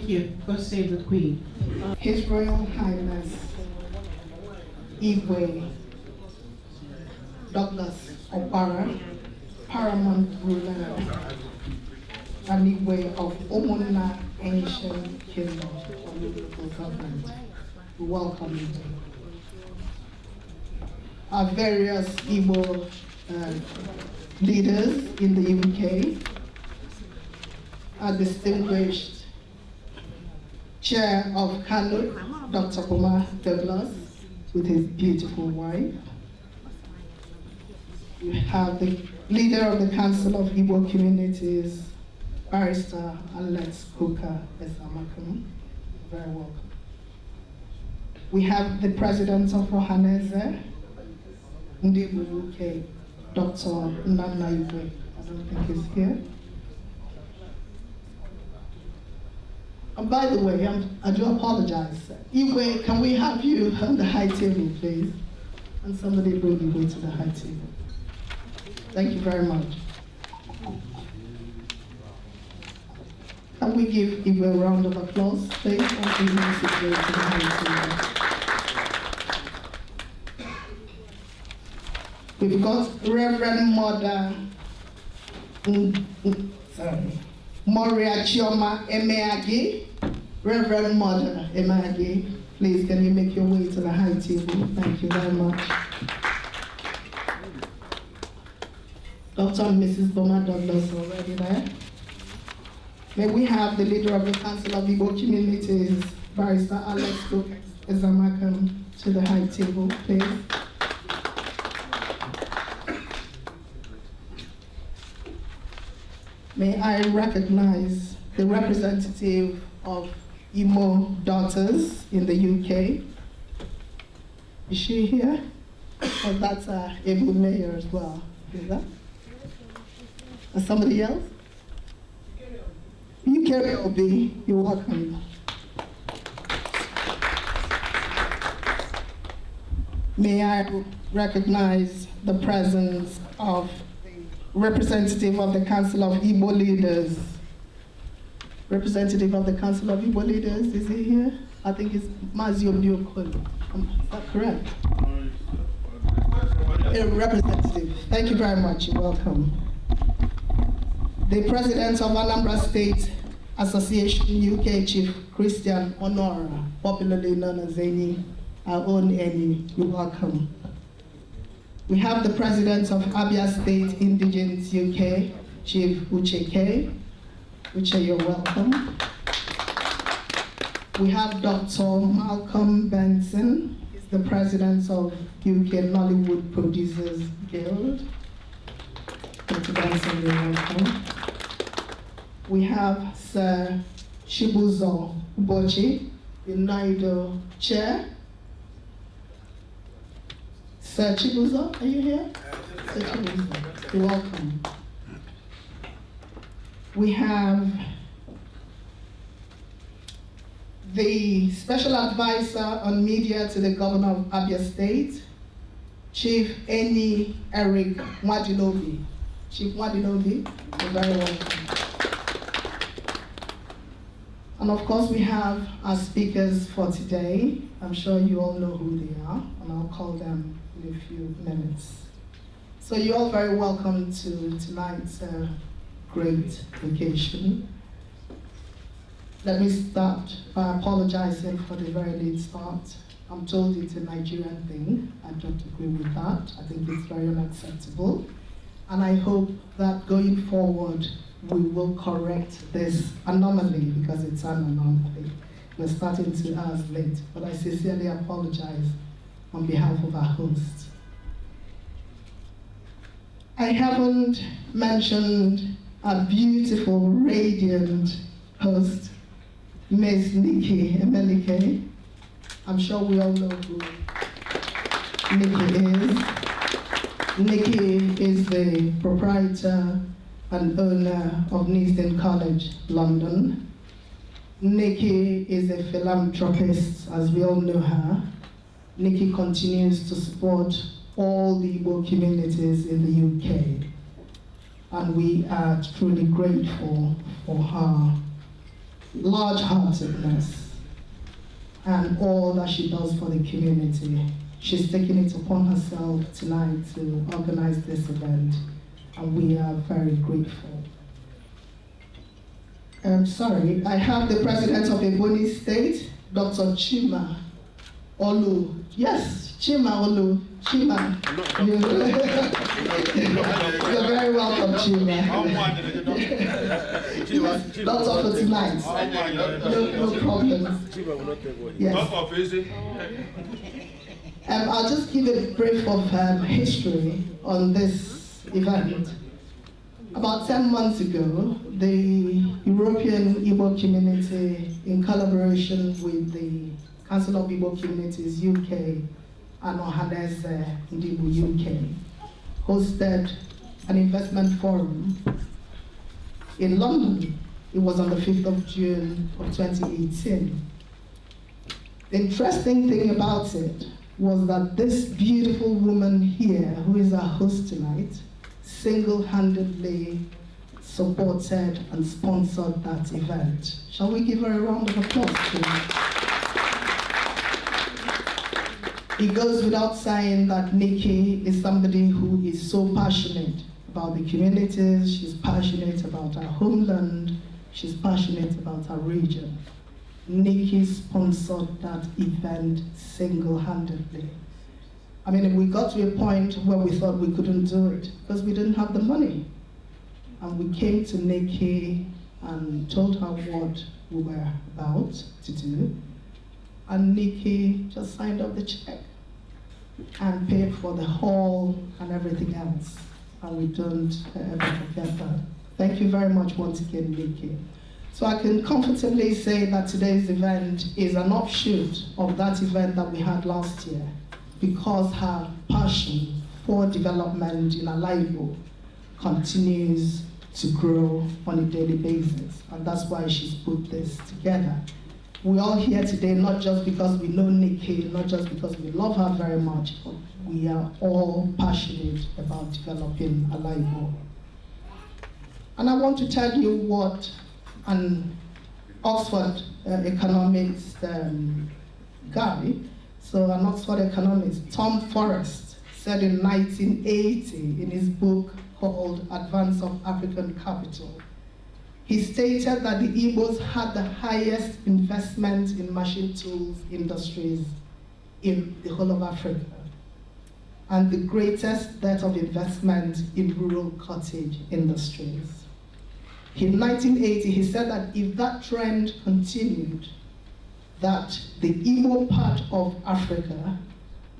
Thank you. God save the Queen. His Royal Highness Igwe Douglas Opara, Paramount Ruler and Igwe of Omunna Ancient Kingdom of Local Government. We welcome you. Our various Igbo leaders in the UK, our distinguished Chair of Kano, Dr. Boma Douglas, with his beautiful wife. We have the leader of the Council of Igbo Communities, Barrister Alaigbo Movement. Very welcome. We have the President of Ohaneze, Ndibu UK, Dr. Nana Igwe. I don't think he's here. And by the way, I do apologize. Igwe, can we have you on the high table, please? And somebody bring Igwe to the high table. Thank you very much. Can we give Igwe a round of applause, please? And bring Igwe to the high table. We've got Reverend Mother, Moria Chioma Emeagi. Reverend Mother Emeagi, please can you make your way to the high table? Thank you very much. Dr. and Mrs. Boma Douglas already there. May we have the leader of the Council of Igbo Communities, Barrister Alaigbo Movement, to the high table, please. May I recognize the representative of Imo Daughters in the UK. Is she here? Oh, that's Able Mayor as well. Is that? And somebody else? UKLB, you're welcome. May I recognize the presence of representative of the Council of Igbo Leaders. Representative of the Council of Igbo Leaders, is he here? I think it's Mazio Biokolo. Is that correct? A representative. Thank you very much. You're welcome. The President of Anambra State Association UK, Chief Christian Honora, popularly known as Eni, our own Eni. You're welcome. We have the President of Abia State Indigenous UK, Chief Uche K. Uche, you're welcome. We have Dr. Malcolm Benson. He's the President of UK Nollywood Producers Guild. Dr. Benson, you're welcome. We have Sir Chibuzo Ubochi, the NIDO Chair. Sir Chibuzo, are you here? Sir Chibuzo, you're welcome. We have the Special Advisor on Media to the Governor of Abia State, Chief Eni Eric Mwadilobi. Chief Mwadilobi, you're very welcome. And of course, we have our speakers for today. I'm sure you all know who they are, and I'll call them in a few minutes. So you're all very welcome to tonight's great occasion. Let me start by apologizing for the very late start. I'm told it's a Nigerian thing. I don't agree with that. I think it's very unacceptable. And I hope that going forward, we will correct this anomaly, because it's an anomaly. We're starting 2 hours late, but I sincerely apologize on behalf of our host. I haven't mentioned our beautiful, radiant host, Ms. Nikky Emelike. I'm sure we all know who Nikky is. Nikky is the proprietor and owner of Neasden College, London. Nikky is a philanthropist, as we all know her. Nikky continues to support all the Igbo communities in the UK. And we are truly grateful for her large-heartedness, and all that she does for the community. She's taken it upon herself tonight to organize this event, and we are very grateful. Sorry, I have the President of Ebonyi State, Dr. Chima Olu. Yes, Chima Olu. Chima. You're very welcome, Chima. Doctor for tonight. No problems. Yes. I'll just give a brief of history on this event. About 10 months ago, the European Igbo community, in collaboration with the Council of Igbo Communities UK and Ohanese Ndibu UK, hosted an investment forum in London. It was on the 5th of June of 2018. The interesting thing about it was that this beautiful woman here, who is our host tonight, single-handedly supported and sponsored that event. Shall we give her a round of applause, please? It goes without saying that Nikky is somebody who is so passionate about the communities, she's passionate about our homeland, she's passionate about our region. Nikky sponsored that event single-handedly. I mean, we got to a point where we thought we couldn't do it because we didn't have the money. And we came to Nikky and told her what we were about to do. And Nikky just signed up the check and paid for the hall and everything else. And we don't ever forget that. Thank you very much once again, Nikky. So I can comfortably say that today's event is an offshoot of that event that we had last year, because her passion for development in Alaigbo continues to grow on a daily basis, and that's why she's put this together. We're all here today not just because we know Nikky, not just because we love her very much, but we are all passionate about developing Alaigbo. And I want to tell you what an Oxford economics guy, so an Oxford economist, Tom Forrest, said in 1980 in his book called Advance of African Capital. He stated that the Igbos had the highest investment in machine tools industries in the whole of Africa, and the greatest debt of investment in rural cottage industries. In 1980, he said that if that trend continued, that the Igbo part of Africa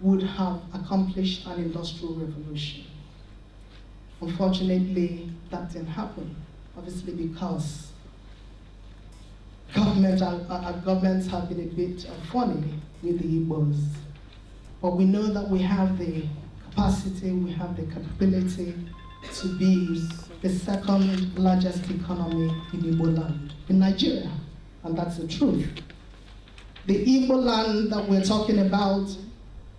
would have accomplished an industrial revolution. Unfortunately, that didn't happen, obviously because our governments have been a bit funny with the Igbos. But we know that we have the capacity, we have the capability to be the second largest economy in Igbo land, in Nigeria, and that's the truth. The Igbo land that we're talking about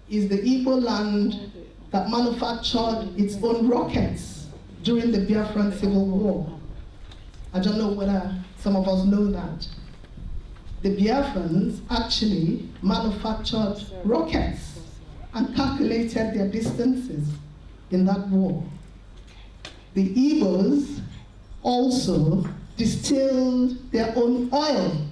is the Igbo land that manufactured its own rockets during the Biafran Civil War. I don't know whether some of us know that. The Biafrans actually manufactured rockets and calculated their distances in that war. The Igbos also distilled their own oil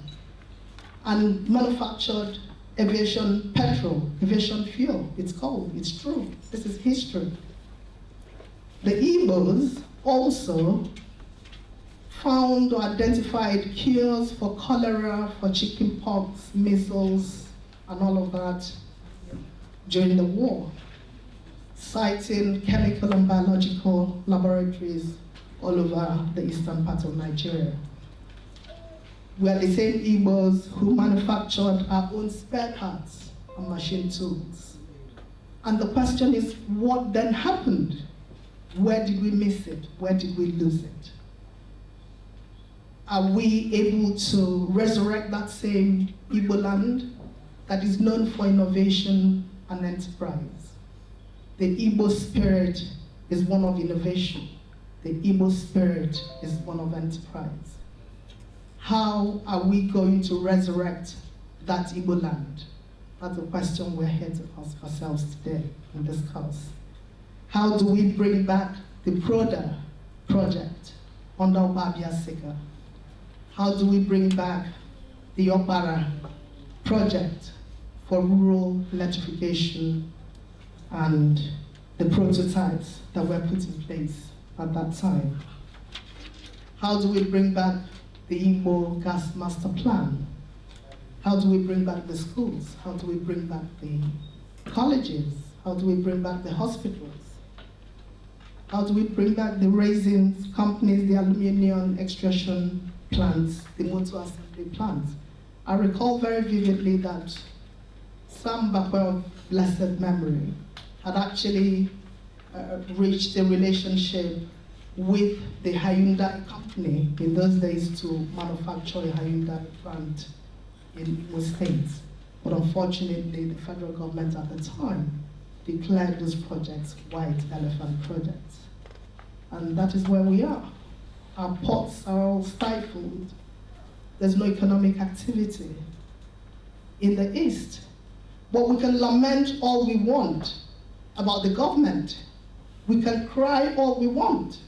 and manufactured aviation petrol, aviation fuel. It's called, it's true. This is history. The Igbos also found or identified cures for cholera, for chickenpox, measles, and all of that during the war, citing chemical and biological laboratories all over the eastern part of Nigeria. We are the same Igbos who manufactured our own spare parts and machine tools. And the question is, what then happened? Where did we miss it? Where did we lose it? Are we able to resurrect that same Igbo land that is known for innovation and enterprise? The Igbo spirit is one of innovation. The Igbo spirit is one of enterprise. How are we going to resurrect that Igbo land? That's the question we're here to ask ourselves today and discuss. How do we bring back the Proda project under Obabia Sika? How do we bring back the Opara project for rural electrification and the prototypes that were put in place at that time? How do we bring back the Igbo Gas Master Plan? How do we bring back the schools? How do we bring back the colleges? How do we bring back the hospitals? How do we bring back the raisins companies, the aluminium extraction plants, the motor assembly plants? I recall very vividly that Sam Bakwe of blessed memory had actually reached a relationship with the Hyundai company in those days to manufacture a Hyundai plant in Imo State. But unfortunately, the federal government at the time declared those projects white elephant projects. And that is where we are. Our ports are all stifled. There's no economic activity in the East. But we can lament all we want about the government. We can cry all we want.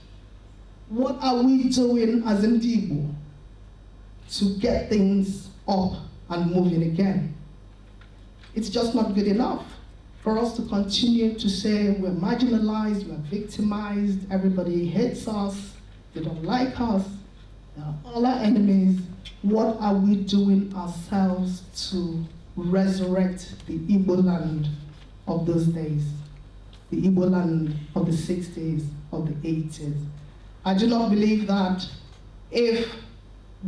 What are we doing as Ndibo to get things up and moving again? It's just not good enough for us to continue to say we're marginalized, we're victimized, everybody hates us, they don't like us, they're all our enemies. What are we doing ourselves to resurrect the Igbo land of those days? The Igbo land of the 60s, of the 80s. I do not believe that if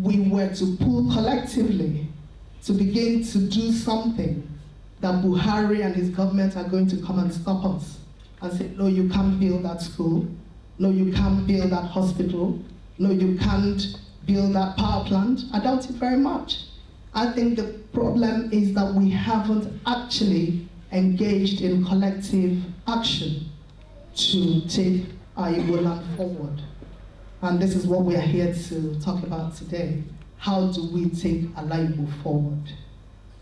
we were to pull collectively to begin to do something, that Buhari and his government are going to come and stop us and say, no, you can't build that school, no, you can't build that hospital, no, you can't build that power plant. I doubt it very much. I think the problem is that we haven't actually engaged in collective action to take our Igbo land forward. And this is what we are here to talk about today. How do we take Alaigbo forward?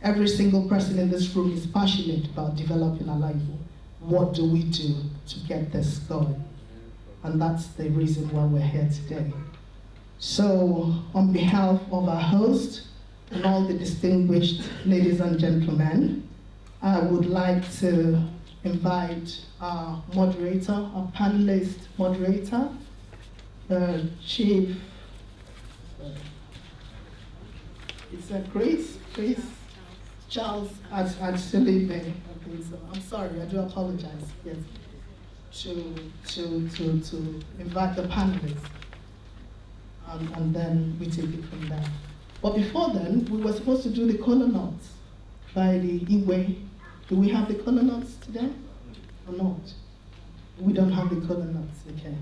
Every single person in this room is passionate about developing Alaigbo. What do we do to get this going? And that's the reason why we're here today. So, on behalf of our host and all the distinguished ladies and gentlemen, I would like to invite our moderator, our panelist moderator, Chief, it's Chris Charles Adsilibe. Okay, so I'm sorry, I do apologize. Yes, to invite the panelists, and then we take it from there. But before then, we were supposed to do the kola nuts by the Iwe. Do we have the kola nuts today or not? We don't have the kola nuts. Okay.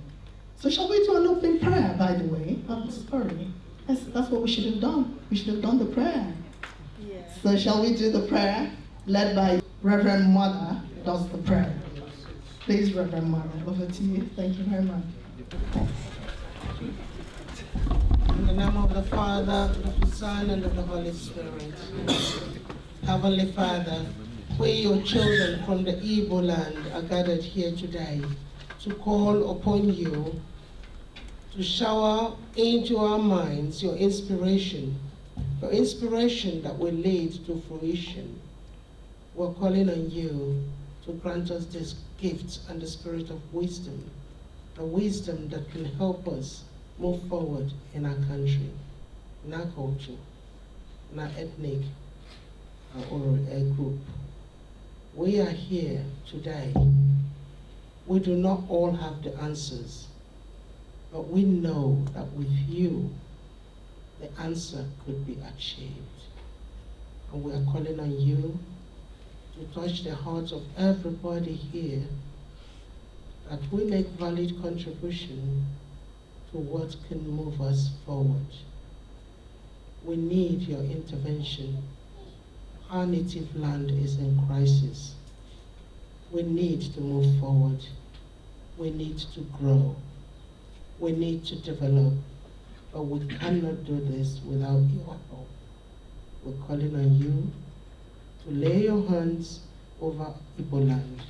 So shall we do an opening prayer, by the way? I'm sorry. That's what we should have done. We should have done the prayer. Yeah. So shall we do the prayer? Led by Reverend Mother does the prayer. Please, Reverend Mother, over to you. Thank you very much. In the name of the Father, of the Son, and of the Holy Spirit. Heavenly Father, we, your children from the Igbo land, are gathered here today to call upon you to shower into our minds your inspiration that will lead to fruition. We're calling on you to grant us this gift and the spirit of wisdom, a wisdom that can help us move forward in our country, in our culture, in our ethnic or a group. We are here today. We do not all have the answers, but we know that with you, the answer could be achieved. And we are calling on you to touch the hearts of everybody here, that we make valid contribution to what can move us forward. We need your intervention. Our native land is in crisis. We need to move forward. We need to grow. We need to develop. but we cannot do this without your help. We're calling on you to lay your hands over Igbo land,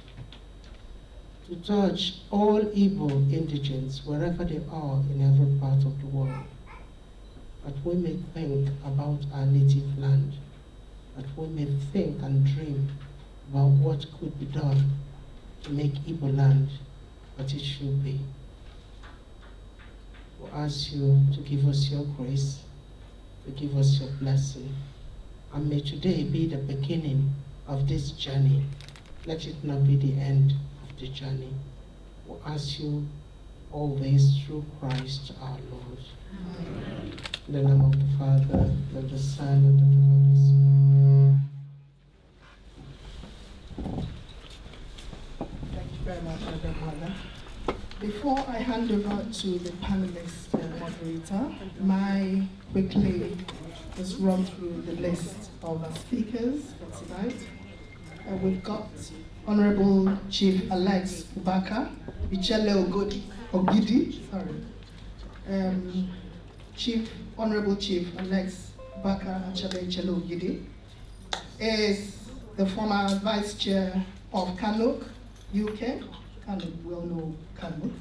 to touch all Igbo indigents wherever they are in every part of the world, that we may think about our native land, that we may think and dream about what could be done to make Igbo land what it should be. We ask you to give us your grace, to give us your blessing, and may today be the beginning of this journey. Let it not be the end of the journey. We ask you all this through Christ our Lord. Amen. In the name of the Father, and the Son, and of the Holy Spirit. Thank you very much, Madam Mother. Before I hand over to the panelist moderator, may I quickly just run through the list of our speakers for tonight. We've got Honorable Chief Alex Ubaka, Ichele Ogidi, Honorable Chief Alex Ubaka Ichele Ogidi is the former Vice Chair of CANUC, UK. CANUC, we all know CANUC.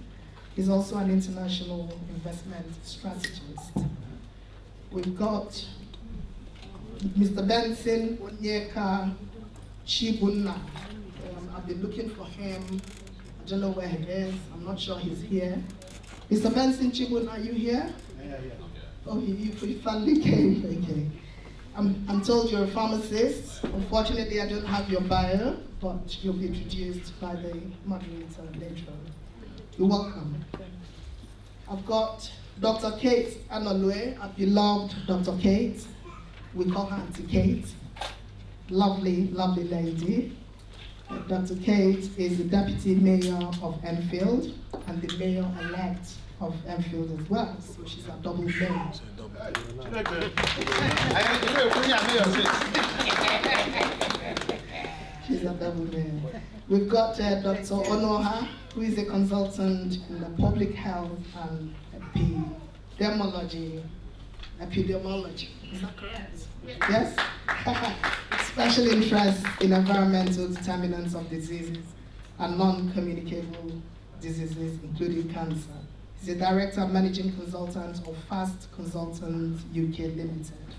He's also an international investment strategist. We've got Mr. Benson Onyeka Chibunna. I've been looking for him. I don't know where he is. I'm not sure he's here. Mr. Benson Chibunna, are you here? Yeah. Oh, he finally came. Okay. I'm told you're a pharmacist. Unfortunately, I don't have your bio, but you'll be introduced by the moderator later on. You're welcome. I've got Dr. Kate Analue, our beloved Dr. Kate. We call her Auntie Kate. Lovely, lovely lady. Dr. Kate is the Deputy Mayor of Enfield and the Mayor-elect of Enfield as well. So she's a double mayor. She's a double mayor. We've got Dr. Onoha, who is a consultant in the public health and epidemiology. Is that correct? Yes? Special interest in environmental determinants of diseases and non-communicable diseases, including cancer. He's a director and managing consultant of Fast Consultants UK Limited.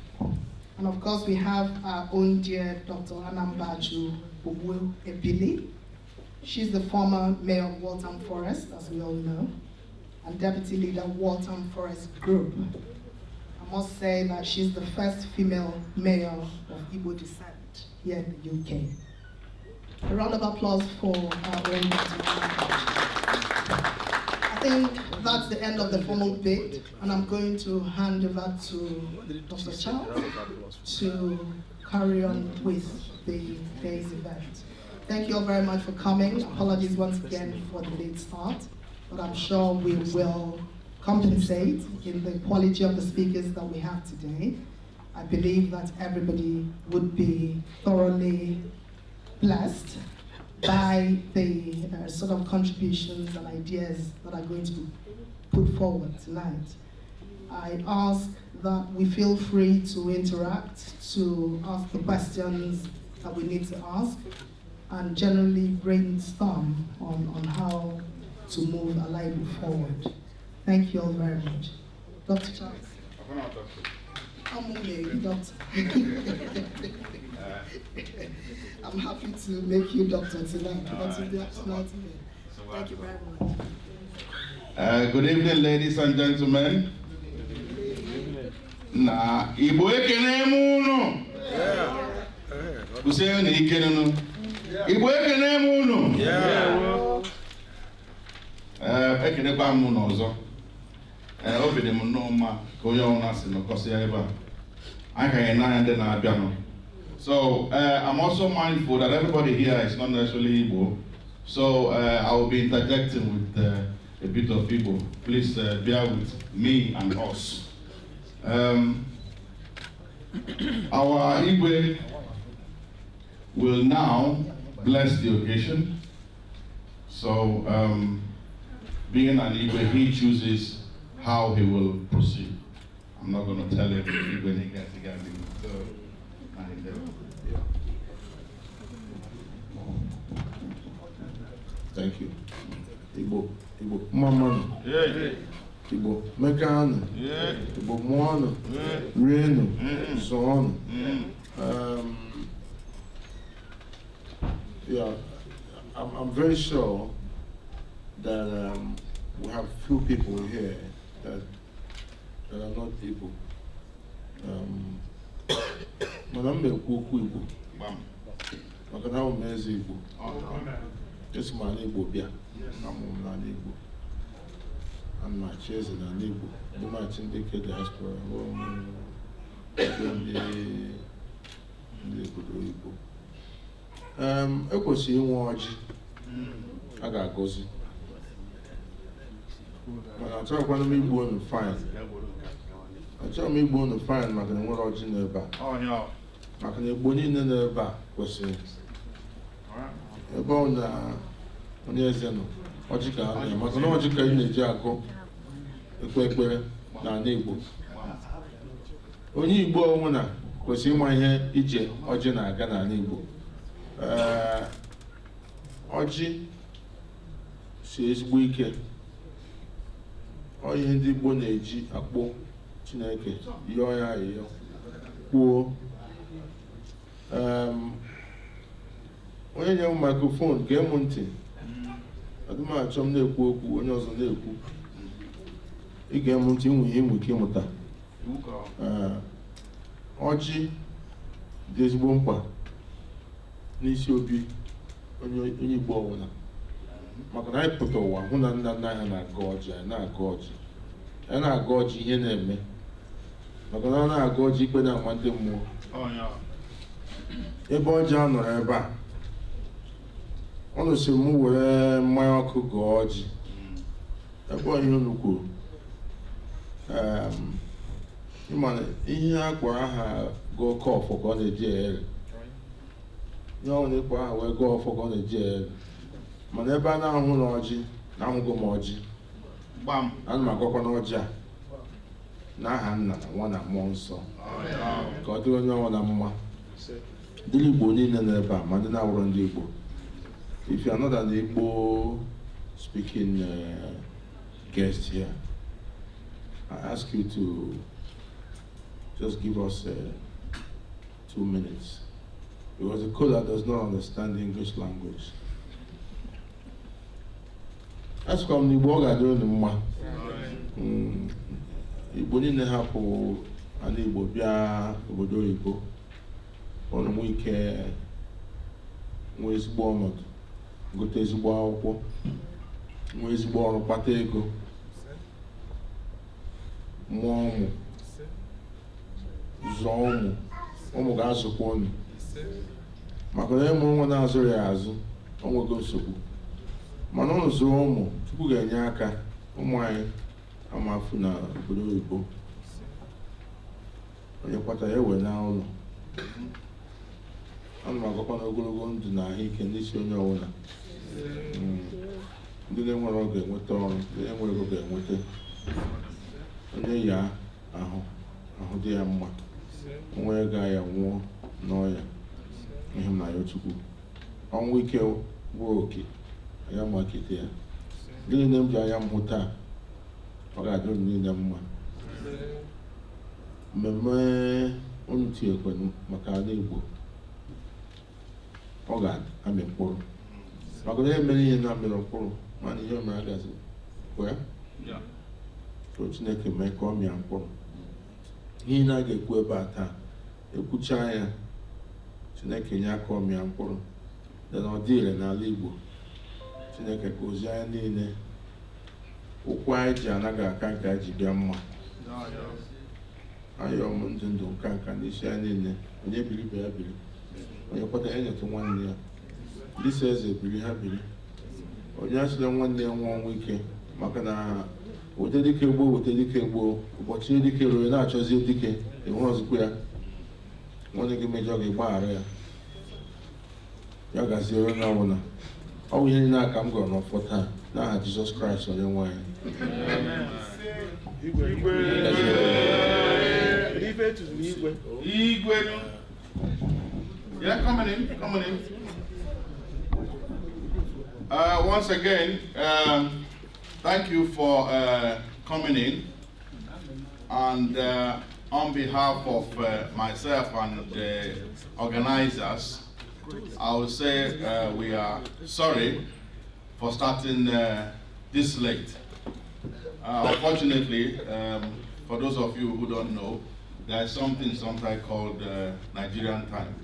And of course, we have our own dear Dr. Anambaju Ogwu Ebili. She's the former mayor of Waltham Forest, as we all know, and deputy leader of Waltham Forest Group. I must say that she's the first female mayor of Igbo descent here in the UK. A round of applause for our own Dr. I think that's the end of the formal bit, and I'm going to hand over to Dr. Charles to carry on with the day's event. Thank you all very much for coming. Apologies once again for the late start, but I'm sure we will compensate in the quality of the speakers that we have today. I believe that everybody would be thoroughly blessed by the sort of contributions and ideas that are going to be put forward tonight. I ask that we feel free to interact, to ask the questions that we need to ask, and generally brainstorm on how to move Alaigbo forward. Thank you all very much. Dr. Charles. I'm okay, doctor. I'm happy to make you doctor tonight. Thank you very much. Good evening, ladies and gentlemen. Na Igbo ekene munu. Useye na ikene nu. Igbo ekene munu. Ekene kwa mu n'ọzọ. Obi dị m nnọọ mma ka onye ọbụla si nọkọsị ya ebe a. Anyị ka anyị n'anya ndị na-abịa nọ. So I'm also mindful that everybody here is not necessarily Igbo. So I will be interjecting with a bit of Igbo. Please bear with me and us. Our Igwe will now bless the occasion. So being an Igwe, he chooses how he will proceed. I'm not going to tell him when he gets together. So, yeah. Thank you. Igbo, Mama. Yeah. Igbo, Mekano. Yeah. Igbo, Moano. Yeah. Reno. So on. Yeah, I'm very sure that we have few people here that are not Igbo. Madam Igbo. Makana umezi Igbo. This man Igbo bia. I'm not Igbo. I'm not chasing an Igbo. The match in the diaspora. The Igbo. Ekwesịrị inwe ọjị a ga-agọzi. Mana achọghịkwana m igbu unu fine. Achọghị m igbu unu fine maka na enwere ọjị n'ebe a. Maka na Igbo niile n'ebe a kwesịrị. Ebe ọ na onye eze nọ, ọjị ka ha na maka na ọjị ka ị na-eji agụ ekpe ekpere n'ala Igbo. Onye Igbo onwe na kwesịrị ịma ihe ije ọjị na-aga n'ala Igbo. Ọjị si ezigbo ike. Ọ ihe ndị Igbo na-eji akpọ Chineke yọọ ya ayịyọ kwuo. Onye nye m microphone gee m ntị. Adị m achọ m na-ekwu okwu onye ọzọ na-ekwu. Ige m ntị inwe ihe inwe ike ịmụta. Ọjị dị ezigbo mkpa n'isi obi onye Igbo ọbụla. Maka na anyị pụta ụwa hụ na nna nna anyị na-agọ ọjị, anyị na-agọ ọjị. Anyị na-agọ ọjị ihe na-eme. Maka na ọ na-agọ ọjị ikpe na-ama ndị mmụọ. Ebe ọjị a nọrọ ebe a, ọ nụsịrị m were mmanya ọkụ gọọ ọjị. Ebe ọ ihe unu kwuru. Ịma na ihe a kpọrọ aha gụọ kọfụ ka ọ na-eji ere. Ihe ọ na-ekpo aha wee gụọ ọfọ ka ọ na-eji ere. Mana ebe a na-ahụ na ọjị, na-ahụgo m ọjị. Ana m agwakwa na ọjị a n'aha Nna na Nwa na Mmụọ Nsọ ka ọ dịrị onye ọnwa na mma. Ndị Igbo niile n'ebe a ma ndị na-awụrụ ndị Igbo. If you are not an Igbo speaking guest here, I ask you to just give us 2 minutes. Because the caller does not understand the English language. That's come Igbo ga-adịrị unu mma. Igbo niile hapụ ala Igbo bịa obodo oyibo. Ọ na-enwe ike nwee ezigbo ọnọdụ, gote ezigbo akwụkwọ, nwee ezigbo ọrụ, kpata ego, mụọ ụmụ, zụọ ụmụ ga-azụkwa unu. Maka na ịmụ nwa na-azụrụ ya azụ, ọ nwego nsogbu. Mana ọ zụrụ ụmụ, Chukwu ga-enye aka ụmụ anyị amafu na obodo oyibo. Onye kpata ya ewe na ụlọ. Ana m agwakwa na ogologo ndụ na ahụike n'isi onye ọbụla. Ndị na-enwere ọ ga-enweta ọrụ, ndị na-enwere ego ga-enweta. Onye ya ahụ dị ya mma. Onwe ga ya nwụọ n'ọya. Ihe m na-ayọ Chukwu. Ọnwụ ike bụ oke, anya mma kete ya. Gịnị na m ji anya m hụ taa, ọ ga-adịrị m niile mma. Mmemme unu tinyekwe maka ala Igbo, ọ ga-amị mkpụrụ. Maka na emere ihe na-amịrị mkpụrụ, mana ihe o mere agazi kwee. So Chineke mee ka ọ mịa mkpụrụ. Ihe na ga-ekwu ebe a taa, ekwucha ya, Chineke nye aka ọ mịa mkpụrụ. Na ọ dị ire n'ala Igbo. Chineke gozie anyị niile. Ụkwụ anyị ji anaghị aka nke anyị ji bịa mma. Ayọ m ndụ ndụ nka n'isi anyị niile. Onye biri be ya biri. Onye kwata ya nyetụ nwanne ya. Ndị si eze biri ha biri. Onye asịrị nwanne ya nwa ọnwụ ike. Maka na wete dike gboo, ụbọchị dike ruru na-achọzi dike, enwe ọzụkwu ya. Nwanne gị mejọ gị gbaghara ya. Ya gaziere onye ọbụla. Ọ bụ ihe niile aka m gọrọ n'ọfọ taa n'aha Jizọs Kraịst onye nwe anyị. Yeah, coming in. Once again, thank you for coming in. And on behalf of myself and the organizers, I will say we are sorry for starting this late. Unfortunately, for those of you who don't know, there is something sometimes called Nigerian time.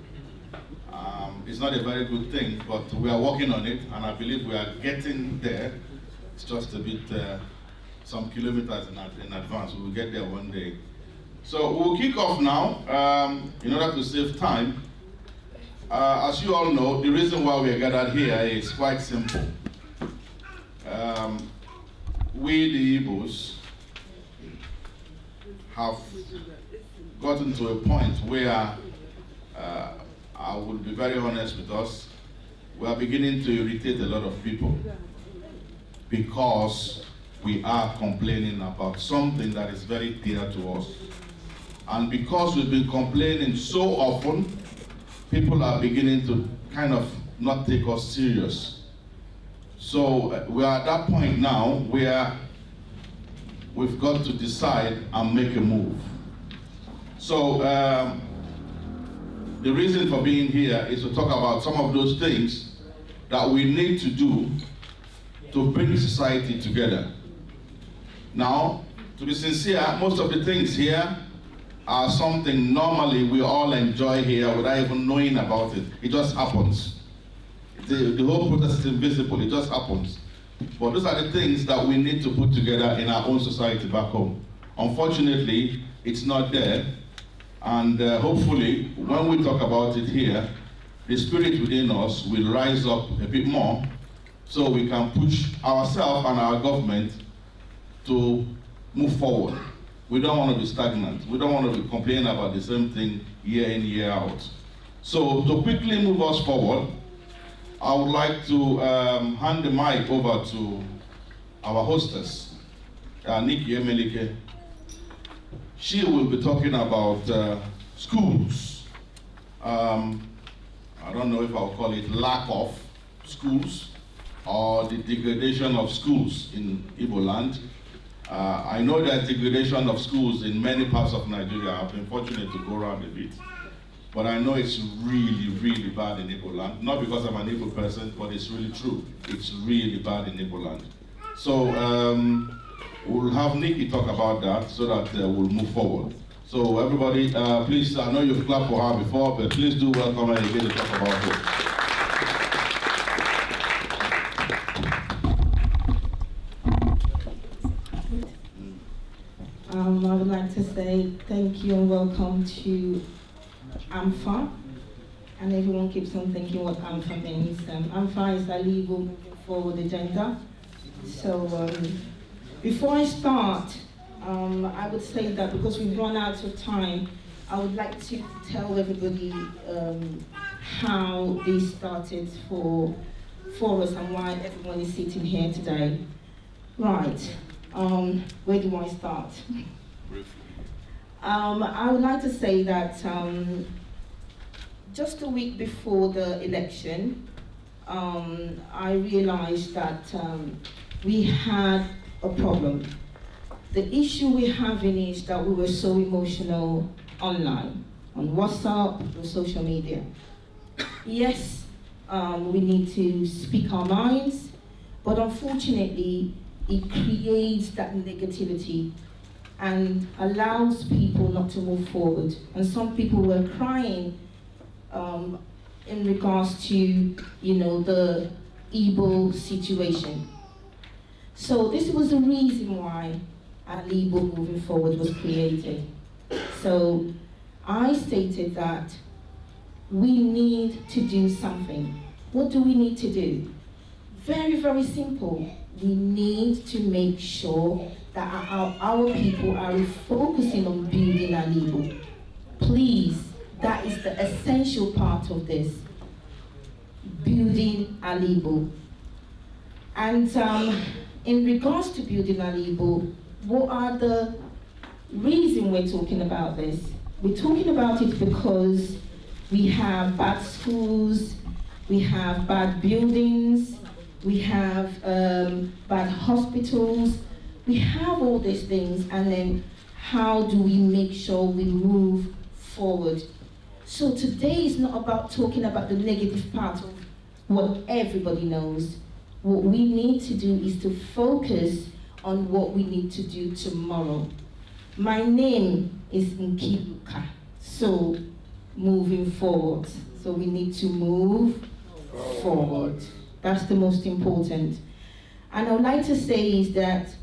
It's not a very good thing, but we are working on it, and I believe we are getting there. It's just a bit, some kilometers in advance. We will get there one day. So we'll kick off now in order to save time. As you all know, the reason why we are gathered here is quite simple. We, the Igbos, have gotten to a point where, I will be very honest with us, we are beginning to irritate a lot of people because we are complaining about something that is very dear to us. And because we've been complaining so often, people are beginning to kind of not take us serious. So we are at that point now where we've got to decide and make a move. So the reason for being here is to talk about some of those things that we need to do to bring society together. Now, to be sincere, most of the things here are something normally we all enjoy here without even knowing about it. It just happens. The whole process is invisible, it just happens. But those are the things that we need to put together in our own society back home. Unfortunately, it's not there. And hopefully, when we talk about it here, the spirit within us will rise up a bit more so we can push ourselves and our government to move forward. We don't want to be stagnant. We don't want to be complaining about the same thing year in, year out. So to quickly move us forward, I would like to hand the mic over to our hostess, Nikky Emelike. She will be talking about schools. I don't know if I'll call it lack of schools or the degradation of schools in Igbo land. I know there's degradation of schools in many parts of Nigeria. I've been fortunate to go around a bit. But I know it's really, really bad in Igbo land. Not because I'm an Igbo person, but it's really true. It's really bad in Igbo land. So we'll have Nikky talk about that so that we'll move forward. So everybody, please, I know you've clapped for her before, but please do welcome her again to talk about it. I would like to say thank you and welcome to Amfa. And everyone keeps on thinking what Amfa means. Amfa is Alaigbo Movement Forward agenda. So before I start, I would say that because we've run out of time, I would like to tell everybody how this started for us and why everyone is sitting here today. Right, where do I start? I would like to say that just a week before the election, I realized that we had a problem. The issue we're having is that we were so emotional online, on WhatsApp, on social media. Yes, we need to speak our minds, but unfortunately, it creates that negativity and allows people not to move forward. And some people were crying in regards to, you know, the Igbo situation. So this was the reason why Alaigbo Moving Forward was created. So I stated that we need to do something. What do we need to do? Very, very simple. We need to make sure that our people are focusing on building Alaigbo. Please, that is the essential part of this. Building Alaigbo. And in regards to building Alaigbo, what are the reasons we're talking about this? We're talking about it because we have bad schools, we have bad buildings, we have bad hospitals, we have all these things, and then how do we make sure we move forward? So today is not about talking about the negative part of what everybody knows. What we need to do is to focus on what we need to do tomorrow. My name is Nikky Emelike, so moving forward. So we need to move forward. That's the most important. And I would like to say is that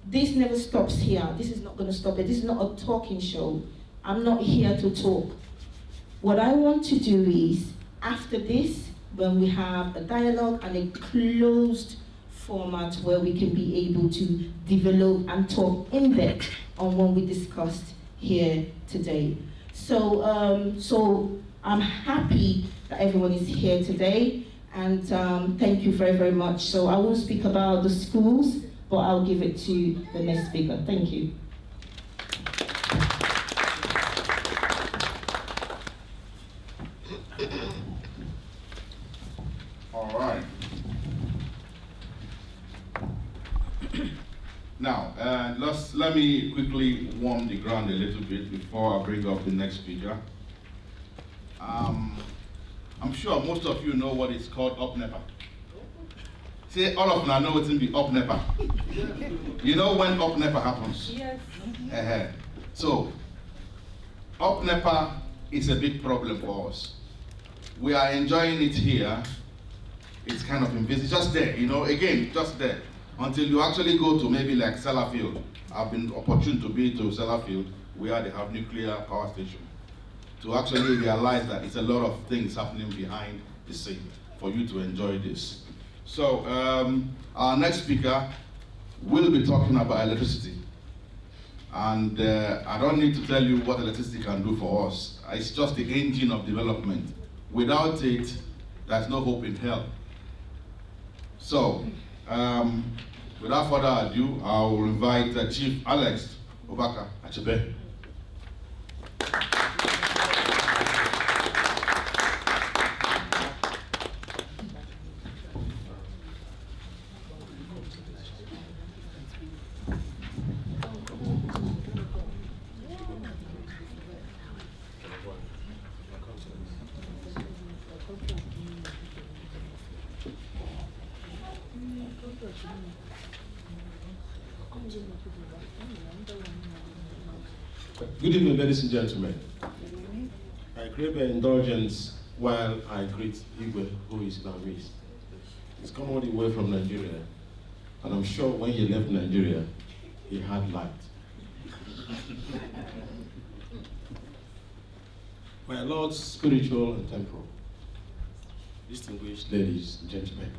this never stops here. This is not going to stop it. This is not a talking show. I'm not here to talk. What I want to do is, after this, when we have a dialogue and a closed format where we can be able to develop and talk in depth on what we discussed here today. So, so I'm happy that everyone is here today, and thank you very, very much. So I won't speak about the schools, but I'll give it to the next speaker. Thank you. All right. Now, let me quickly warm the ground a little bit before I bring up the next speaker. I'm sure most of you know what is called up-NEPA. Say, all of them know what's in the up-NEPA. You know when up-NEPA happens? Yes. So, up-NEPA is a big problem for us. We are enjoying it here. It's kind of invisible, it's just there, you know, again, just there. Until you actually go to maybe like Sellafield. I've been opportune to be to Sellafield, where they have nuclear power station, to actually realize that it's a lot of things happening behind the scene for you to enjoy this. So our next speaker will be talking about electricity. And I don't need to tell you what electricity can do for us. It's just the engine of development. Without it, there's no hope in hell. So, without further ado, I will invite Chief Alex Obaka Achebe. Good evening, ladies and gentlemen. I crave your indulgence while I greet Igwe, who is in our midst. He's come all the way from Nigeria, and I'm sure when he left Nigeria, he had light. My lords, spiritual and temporal, distinguished ladies and gentlemen,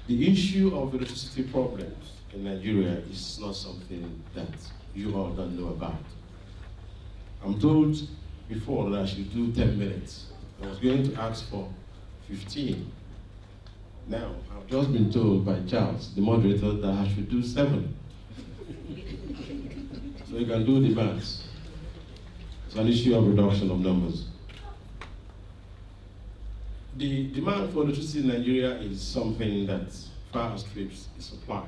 the issue of electricity problems in Nigeria is not something that you all don't know about. I'm told before that I should do 10 minutes. I was going to ask for 15. Now, I've just been told by Charles, the moderator, that I should do 7. So you can do the maths. It's an issue of reduction of numbers. The demand for electricity in Nigeria is something that far outstrips the supply.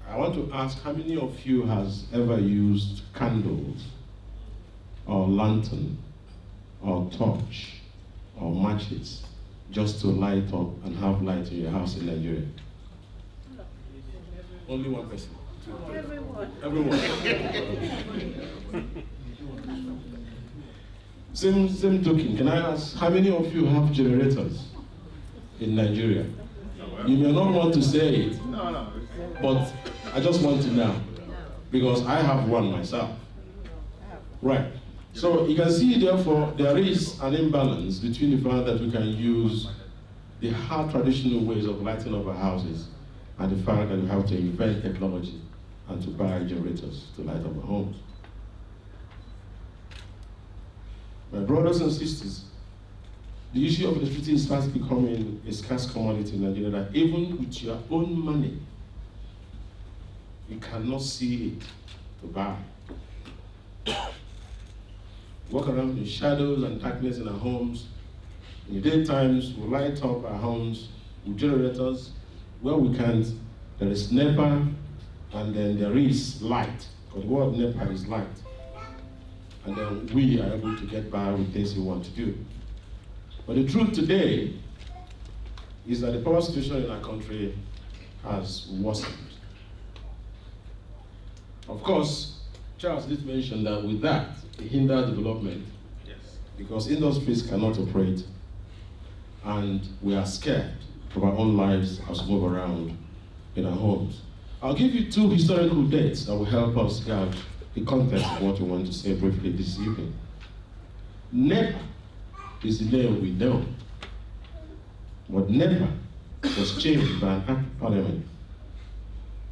I want to ask, how many of you has ever used candles, or lantern, or torch, or matches, just to light up and have light in your house in Nigeria? Only one person. Everyone. Same token, can I ask, how many of you have generators in Nigeria? You may not want to say it, but I just want to know, because I have one myself. Right. So you can see, therefore, there is an imbalance between the fact that we can use the hard traditional ways of lighting up our houses and the fact that we have to invent technology and to buy generators to light up our homes. My brothers and sisters, the issue of electricity is fast becoming a scarce commodity in Nigeria, that even with your own money, you cannot see it to buy. Walk around in shadows and darkness in our homes. In the daytimes, we light up our homes with generators. Where we can't, there is NEPA, and then there is light. Because the word NEPA is light. And then we are able to get by with things we want to do. But the truth today is that the power situation in our country has worsened. Of course, Charles did mention that with that, it hinders development. Yes. Because industries cannot operate, and we are scared of our own lives as we move around in our homes. I'll give you two historical dates that will help us gauge the context of what we want to say briefly this evening. NEPA is the name we know, but NEPA was changed by an act of parliament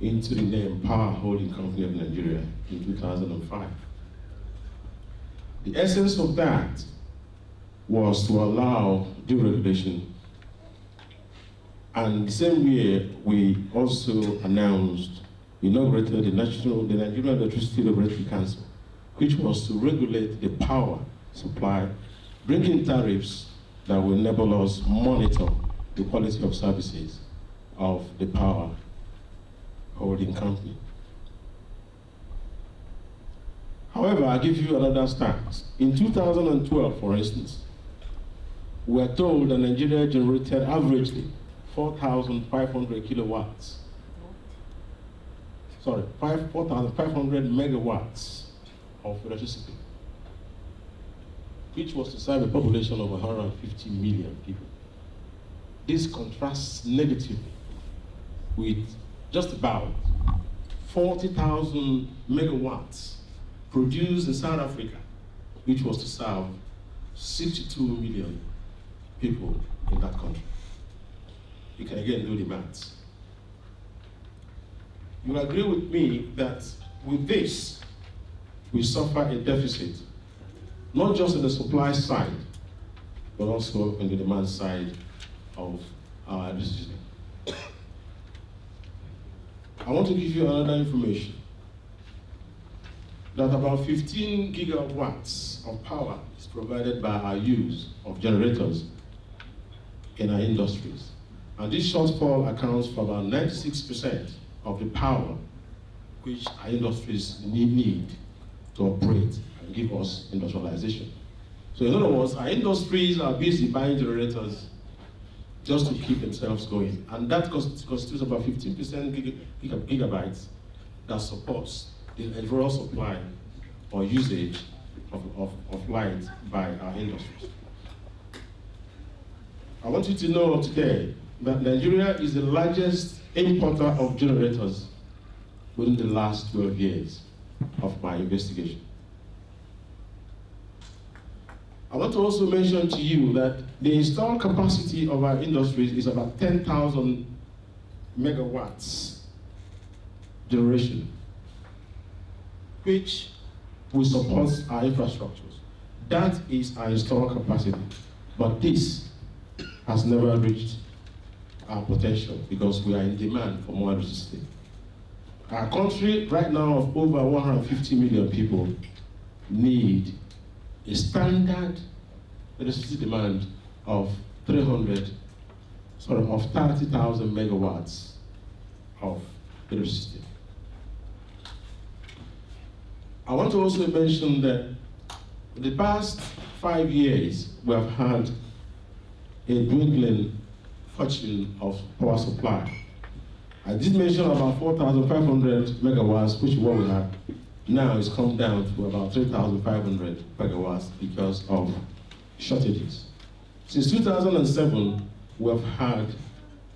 into the name Power Holding Company of Nigeria in 2005. The essence of that was to allow due regulation, and the same year we also inaugurated the Nigerian Electricity Regulatory Council, which was to regulate the power supply, bringing tariffs that will enable us monitor the quality of services of the power holding company. However, I'll give you another stat. In 2012, for instance, we are told that Nigeria generated averagely 4,500 kilowatts. Sorry, 4,500 megawatts of electricity, which was to serve a population of 150 million people. This contrasts negatively with just about 40,000 megawatts produced in South Africa, which was to serve 62 million people in that country. You can again do the maths. You will agree with me that with this, we suffer a deficit, not just on the supply side, but also on the demand side of our electricity. I want to give you another information, that about 15 gigawatts of power is provided by our use of generators in our industries. And this shortfall accounts for about 96% of the power which our industries need to operate and give us industrialization. So in other words, our industries are busy buying generators just to keep themselves going. And that constitutes about 15% gigabytes that supports the overall supply or usage of light by our industries. I want you to know today that Nigeria is the largest importer of generators within the last 12 years of my investigation. I want to also mention to you that the installed capacity of our industries is about 10,000 megawatts generation, which will support our infrastructures. That is our installed capacity. But this has never reached our potential because we are in demand for more electricity. Our country right now of over 150 million people need a standard electricity demand of 30,000 megawatts of electricity. I want to also mention that in the past 5 years, we have had a dwindling fortune of power supply. I did mention about 4,500 megawatts, which is what we have. Now it's come down to about 3,500 megawatts because of shortages. Since 2007, we have had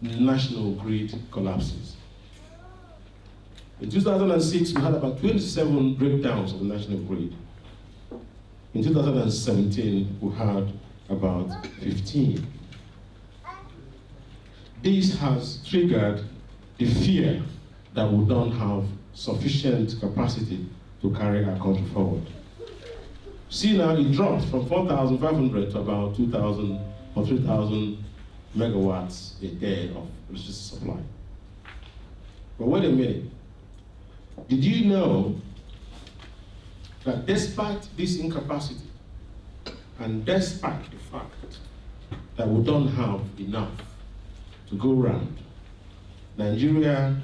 national grid collapses. In 2006, we had about 27 breakdowns of the national grid. In 2017, we had about 15. This has triggered the fear that we don't have sufficient capacity to carry our country forward. See now, it dropped from 4,500 to about 2,000 or 3,000 megawatts a day of electricity supply. But wait a minute. Did you know that despite this incapacity, and despite the fact that we don't have enough to go around, Nigeria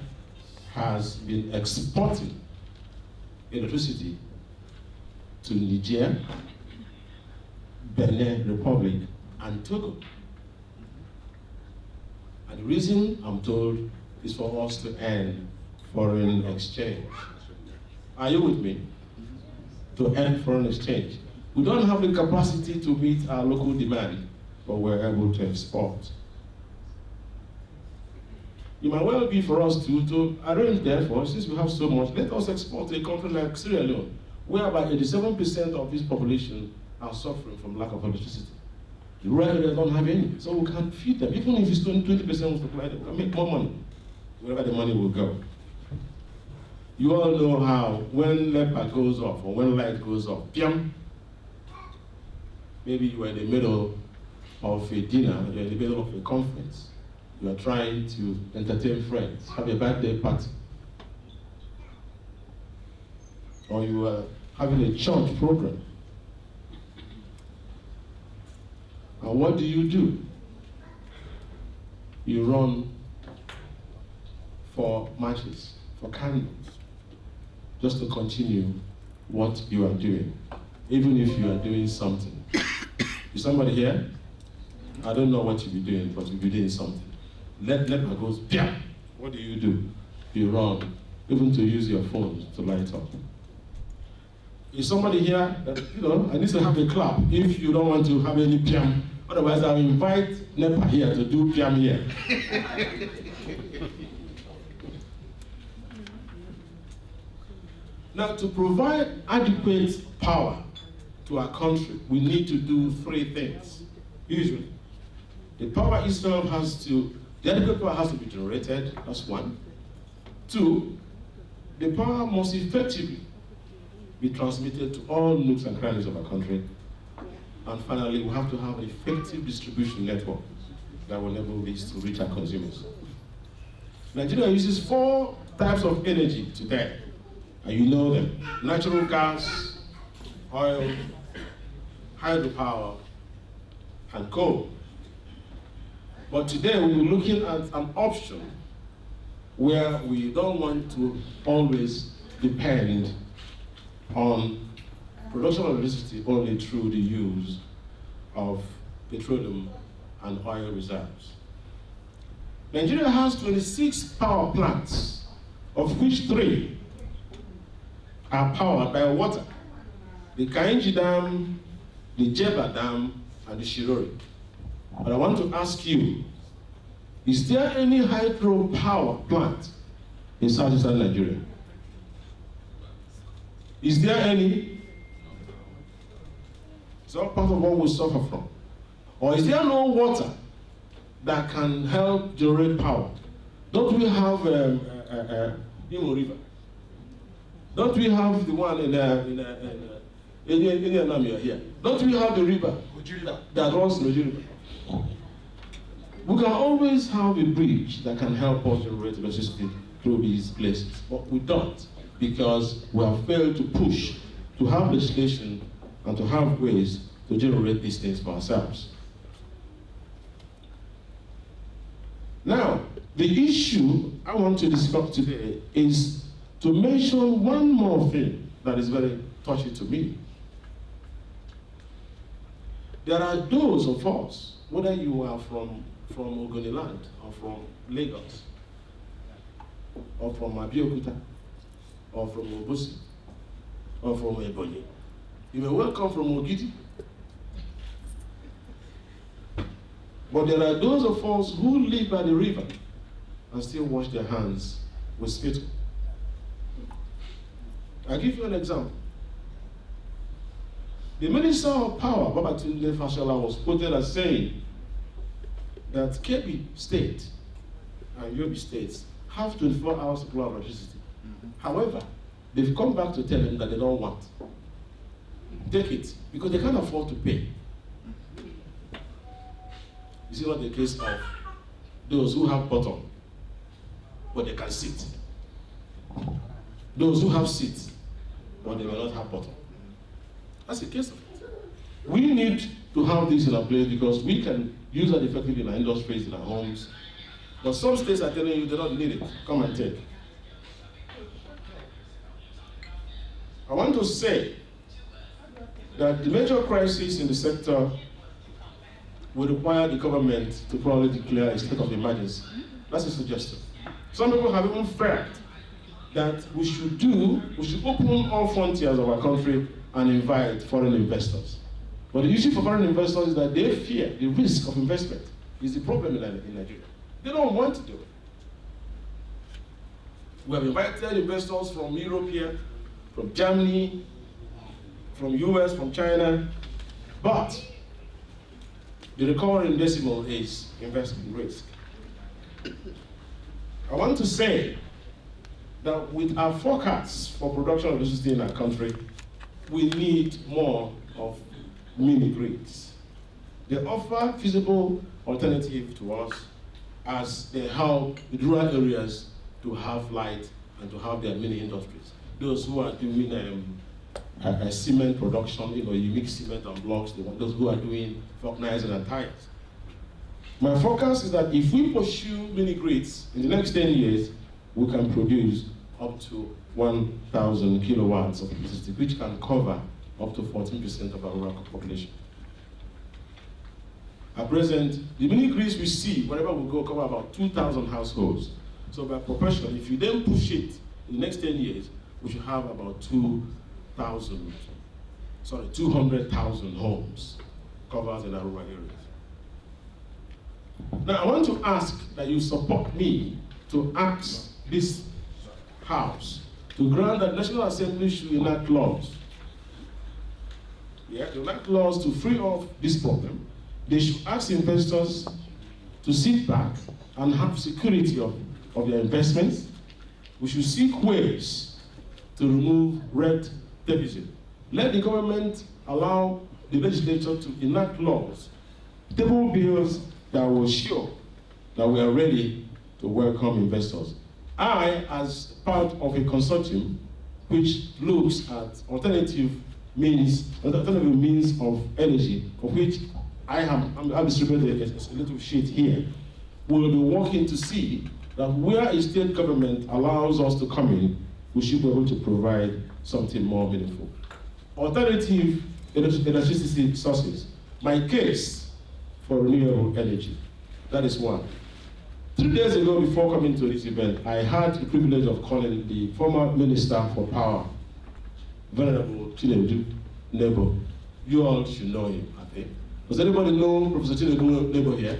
has been exporting electricity to Niger, Benin Republic, and Togo. And the reason, I'm told, is for us to earn foreign exchange. Are you with me? To earn foreign exchange. We don't have the capacity to meet our local demand, but we're able to export. It might well be for us to arrange, therefore, since we have so much, let us export to a country like Sierra Leone, whereby 87% of this population are suffering from lack of electricity. The rural areas don't have any, so we can feed them. Even if it's 20% of supply, we can make more money, wherever the money will go. You all know how when NEPA goes off, or when light goes off, piam, maybe you are in the middle of a dinner, you're in the middle of a conference, you are trying to entertain friends, have a birthday party, or you are having a church program. And what do? You run for matches, for candles, just to continue what you are doing, even if you are doing something. Is somebody here? I don't know what you'll be doing, but you'll be doing something. NEPA goes, piam! What do? You run, even to use your phone to light up. Is somebody here that, I need to have a clap if you don't want to have any piam. Otherwise, I'll invite NEPA here to do piam here. Now, to provide adequate power to our country, we need to do three things, usually. The power itself the adequate power has to be generated, that's one. Two, the power must effectively be transmitted to all nooks and crannies of our country. And finally, we have to have an effective distribution network that will enable this to reach our consumers. Nigeria uses 4 types of energy today, and you know them: natural gas, oil, hydropower, and coal. But today we'll be looking at an option where we don't want to always depend on production of electricity only through the use of petroleum and oil reserves. Nigeria has 26 power plants, of which 3 are powered by water: the Kainji Dam, the Jeba Dam, and the Shirori. But I want to ask you, is there any hydropower plant in southeastern Nigeria? Is there any? It's all part of what we suffer from. Or is there no water that can help generate power? Don't we have Imo River? Don't we have the one in Namia here? Don't we have the river that runs in the river? We can always have a bridge that can help us generate electricity through these places, but we don't, because we have failed to push, to have legislation and to have ways to generate these things for ourselves. Now, the issue I want to discuss today is to mention one more thing that is very touchy to me. There are those of us, whether you are from Ogoniland, or from Lagos, or from Abeokuta, or from Obosi, or from Ebonyi. You may well come from Ogidi. But there are those of us who live by the river and still wash their hands with spittle. I'll give you an example. The Minister of Power, Babatunde Fashola, was quoted as saying that Kebbi State and Yobe States have 24 hours supply of electricity. However, they've come back to tell him that they don't want. Take it, because they can't afford to pay. This is not the case of those who have bottom, but they can sit. Those who have seats, but they will not have bottom. That's the case of it. We need to have this in our place because we can use that effectively in our industries, in our homes. But some states are telling you they don't need it. Come and take. I want to say that the major crisis in the sector will require the government to probably declare a state of emergency. That's a suggestion. Some people have even feared that we should open all frontiers of our country and invite foreign investors. But the issue for foreign investors is that they fear the risk of investment is the problem in Nigeria. They don't want to do it. We have invited investors from Europe here, from Germany, from US, from China, but the recurring decimal is investment risk. I want to say that with our forecasts for production of electricity in our country, we need more of mini grids. They offer feasible alternative to us as they help the rural areas to have light and to have their mini industries. Those who are doing cement production, you mix cement and blocks, those who are doing vulcanizing and tires. My focus is that if we pursue mini grids in the next 10 years, we can produce up to 1,000 kilowatts of electricity, which can cover up to 14% of our rural population. At present, the mini grids we see, wherever we go, cover about 2,000 households. So by proportion, if you then push it in the next 10 years, we should have about 200,000 homes covered in our rural areas. Now, I want to ask that you support me to ask this House to grant that National Assembly should enact laws. To enact laws to free off this problem. They should ask investors to sit back and have security of their investments. We should seek ways to remove red tapeism. Let the government allow the legislature to enact laws, table bills that will show that we are ready to welcome investors. I, as part of a consortium which looks at alternative means of energy, of which I've distributed a little sheet here, we will be working to see that where a state government allows us to come in, we should be able to provide something more meaningful. Alternative electricity sources. My case for renewable energy. That is one. 3 days ago, before coming to this event, I had the privilege of calling the former Minister for Power, Venerable Chinedu Nebo. You all should know him, I think. Does anybody know Professor Chinedu Nebo here?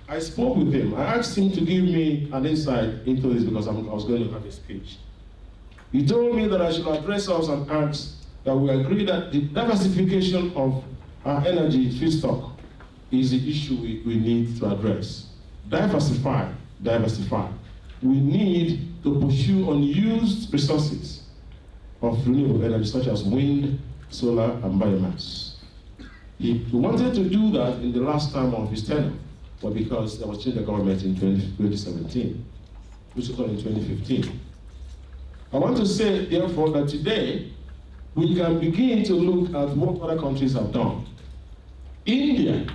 I spoke with him. I asked him to give me an insight into this because I was going to have a speech. He told me that I should address us and ask that we agree that the diversification of our energy feedstock is the issue we need to address. Diversify. We need to pursue unused resources of renewable energy such as wind, solar, and biomass. He wanted to do that in the last time of his tenure, but because there was change of government in 2017, which was in 2015. I want to say, therefore, that today we can begin to look at what other countries have done. India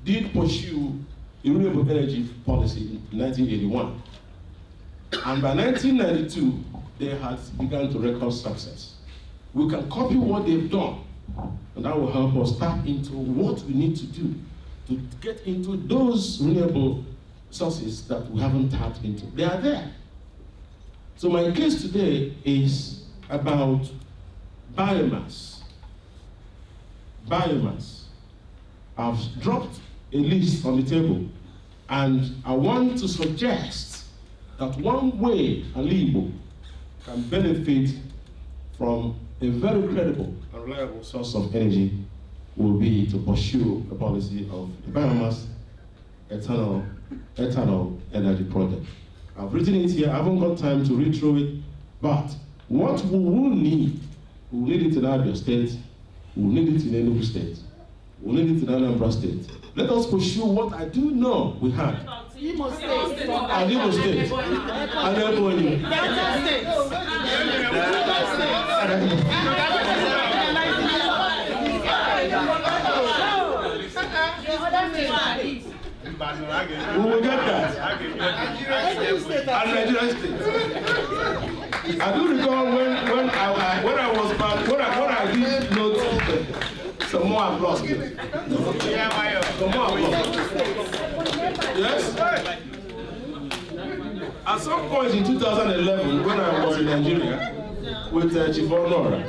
did pursue a renewable energy policy in 1981. And by 1992, they had begun to record success. We can copy what they've done, and that will help us tap into what we need to do to get into those renewable sources that we haven't tapped into. They are there. So my case today is about biomass. Biomass. I've dropped a list on the table, and I want to suggest that one way Alaigbo can benefit from a very credible and reliable source of energy will be to pursue a policy of the biomass ethanol energy project. I've written it here. I haven't got time to read through it, but what we will need it in Abia State, we will need it in Enugu State, We need it in Anambra State. Let us pursue what I do know we have. Imo State. And Imo State. And Ebonyi. Delta State. We will get that. And Nigeria State. I do recall when I was back, when I did note some more applause. Some more applause. Yes? At some point in 2011, when I was in Nigeria with Chief Honora,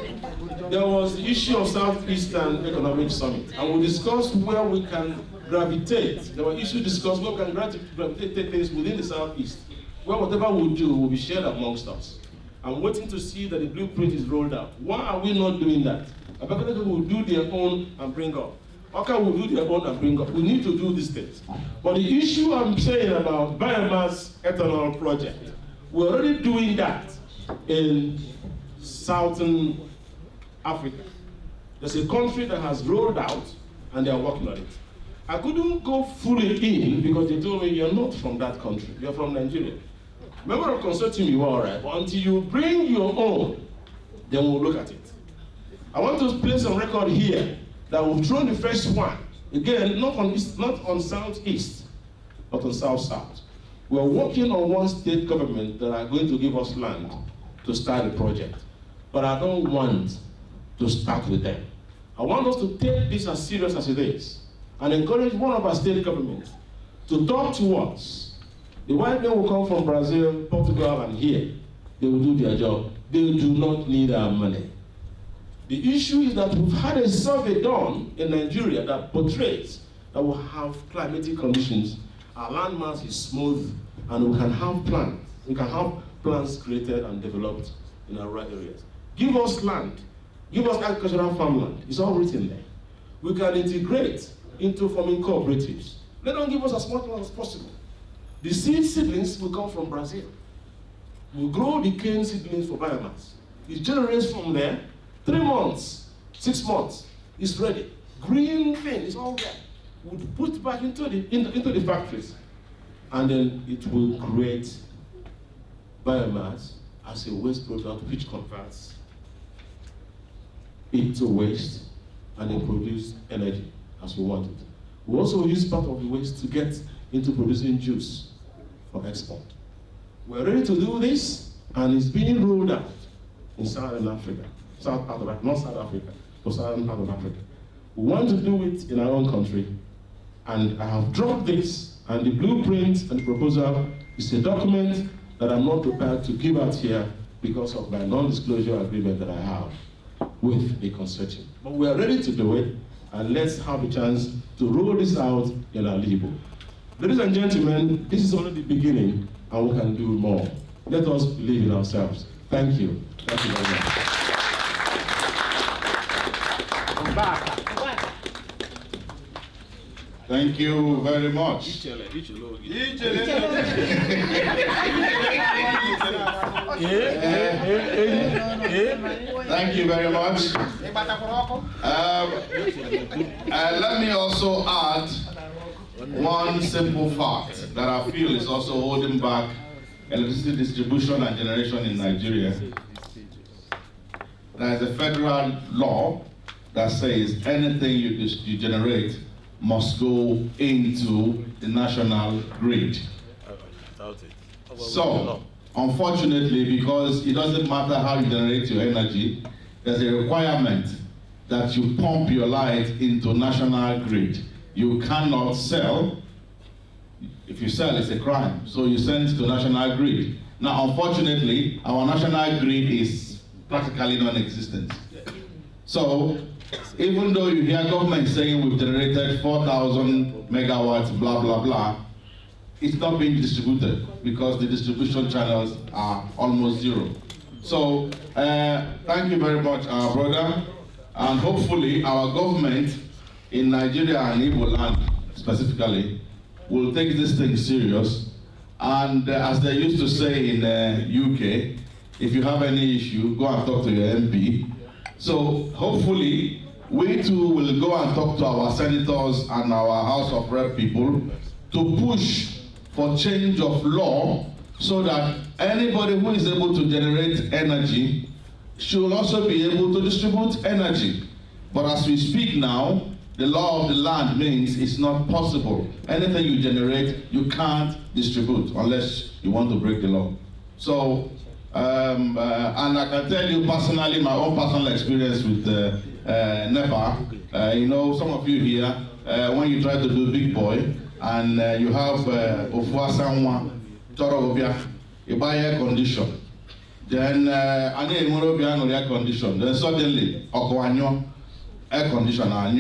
there was the issue of Southeastern Economic Summit, and we discussed where we can gravitate. There were issues discussed where we can gravitate things within the Southeast, where whatever we do will be shared amongst us. I'm waiting to see that the blueprint is rolled out. Why are we not doing that? Abakane people will do their own and bring up. Oka will do their own and bring up. We need to do these things. But the issue I'm saying about biomass ethanol project, we're already doing that in Southern Africa. There's a country that has rolled out and they are working on it. I couldn't go fully in because they told me you're not from that country, you're from Nigeria. Member of consortium, you are all right, but until you bring your own, then we'll look at it. I want to place on record here that we've thrown the first one, again, not on southeast, but on south-south. We're working on one state government that are going to give us land to start the project. But I don't want to start with them. I want us to take this as serious as it is and encourage one of our state governments to talk to us. The white men will come from Brazil, Portugal, and here. They will do their job. They do not need our money. The issue is that we've had a survey done in Nigeria that portrays that we have climatic conditions, our land mass is smooth, and we can have plants. We can have plants created and developed in our right areas. Give us land. Give us agricultural farmland. It's all written there. We can integrate into farming cooperatives. Let them give us as much land as possible. The seedlings will come from Brazil. We'll grow the cane seedlings for biomass. It generates from there. 3 months, 6 months, it's ready. Green thing, it's all there. We'll put back into the factories. And then it will create biomass as a waste product which converts into waste and then produce energy as we want it. We also use part of the waste to get into producing juice for export. We're ready to do this, and it's being rolled out in Southern Africa. South part of Africa, not South Africa, but southern part of Africa. We want to do it in our own country, and I have dropped this, and the blueprint and the proposal is a document that I'm not prepared to give out here because of my non-disclosure agreement that I have with the consortium. But we are ready to do it, and let's have a chance to roll this out in Alaigbo. Ladies and gentlemen, this is only the beginning, and we can do more. Let us believe in ourselves. Thank you. Thank you very much. Thank you very much. Thank you very much. Let me also add one simple fact that I feel is also holding back electricity distribution and generation in Nigeria. There is a federal law that says anything you generate must go into the national grid. So, unfortunately, because it doesn't matter how you generate your energy, there's a requirement that you pump your light into national grid. You cannot sell. If you sell, it's a crime. So you send it to national grid. Now, unfortunately, our national grid is practically non-existent. So, even though you hear government saying we've generated 4,000 megawatts, blah, blah, blah, it's not being distributed because the distribution channels are almost zero. So, thank you very much, our brother. And hopefully, our government in Nigeria and Igbo land specifically will take this thing serious. And as they used to say in UK, if you have any issue, go and talk to your MP. So hopefully, we too will go and talk to our senators and our House of Rep people to push for change of law so that anybody who is able to generate energy should also be able to distribute energy. But as we speak now, the law of the land means it's not possible. Anything you generate, you can't distribute unless you want to break the law. So, and I can tell you personally, my own personal experience with NEPA, you know, some of you here, when you try to do big boy, and you have Ofua Sanwa, Torobia, you buy air condition. Then, air condition. Then suddenly, Okwanyo, air conditioner,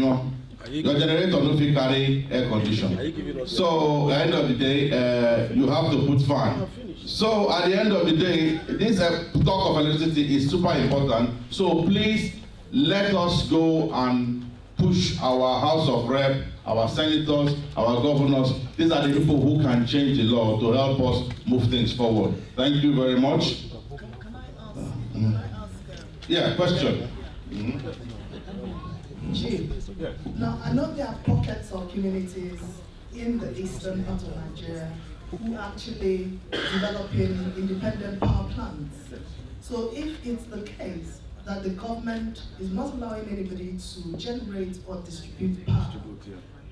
your generator no fit carry air condition. So at the end of the day, you have to put fan. So at the end of the day, this talk of electricity is super important. So please let us go and push our House of Rep, our senators, our governors. These are the people who can change the law to help us move things forward. Thank you very much. Can I ask? Yeah, question. Chief, now I know there are pockets of communities in the eastern part of Nigeria who are actually developing independent power plants. So if it's the case that the government is not allowing anybody to generate or distribute power,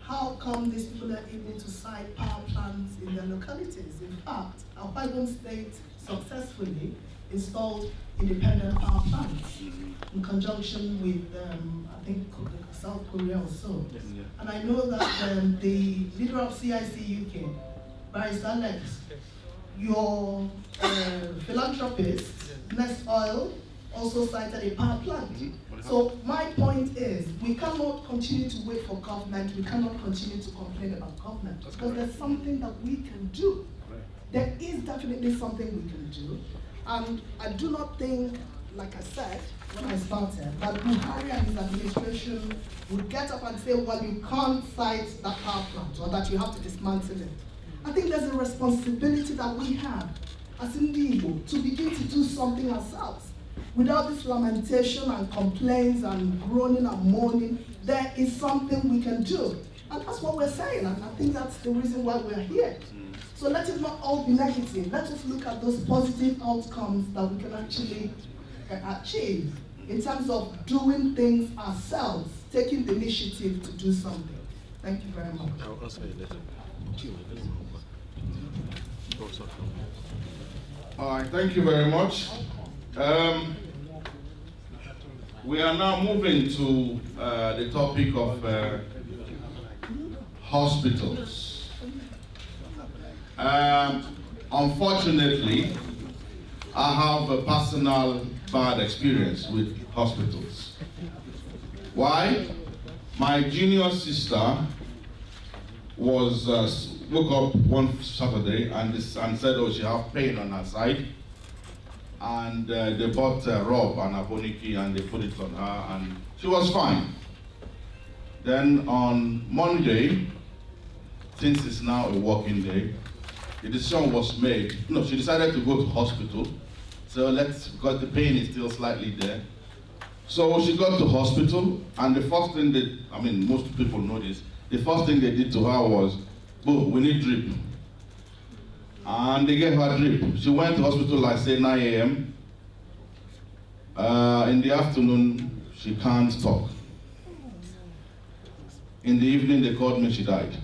how come these people are able to site power plants in their localities? In fact, our Bible state successfully installed independent power plants in conjunction with, I think, South Korea also. And I know that the leader of CIC UK, Barrister Alex, your philanthropist, Nest Oil, also cited a power plant. So my point is, we cannot continue to wait for government, we cannot continue to complain about government, because there's something that we can do. There is definitely something we can do. And I do not think, like I said when I started, that Buhari and his administration would get up and say, well, you can't cite that power plant, or that you have to dismantle it. I think there's a responsibility that we have as Igbo to begin to do something ourselves. Without this lamentation and complaints and groaning and moaning, there is something we can do. And that's what we're saying, and I think that's the reason why we're here. So let it not all be negative. Let us look at those positive outcomes that we can actually achieve in terms of doing things ourselves, taking the initiative to do something. Thank you very much. All right, thank you very much. We are now moving to the topic of hospitals. Unfortunately, I have a personal bad experience with hospitals. Why? My junior sister was woke up one Saturday and said, oh, she have pain on her side. And they bought a rub and a boniki and they put it on her and she was fine. Then on Monday, since it's now a working day, the decision was made. No, she decided to go to hospital. So because the pain is still slightly there. So she got to hospital, and the first thing most people know this, the first thing they did to her was, boom, we need drip. And they gave her drip. She went to hospital, like say 9 a.m. In the afternoon, she can't talk. In the evening, they called me, she died.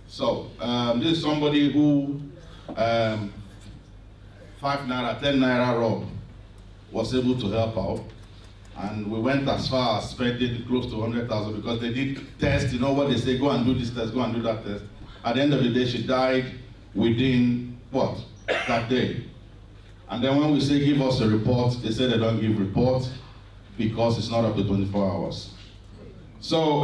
So, this is somebody who 5 naira, 10 naira rub was able to help out. And we went as far as spending close to 100,000 because they did tests, you know what they say, go and do this test, go and do that test. At the end of the day, she died within, that day. And then when we say give us a report, they say they don't give report because it's not up to 24 hours. So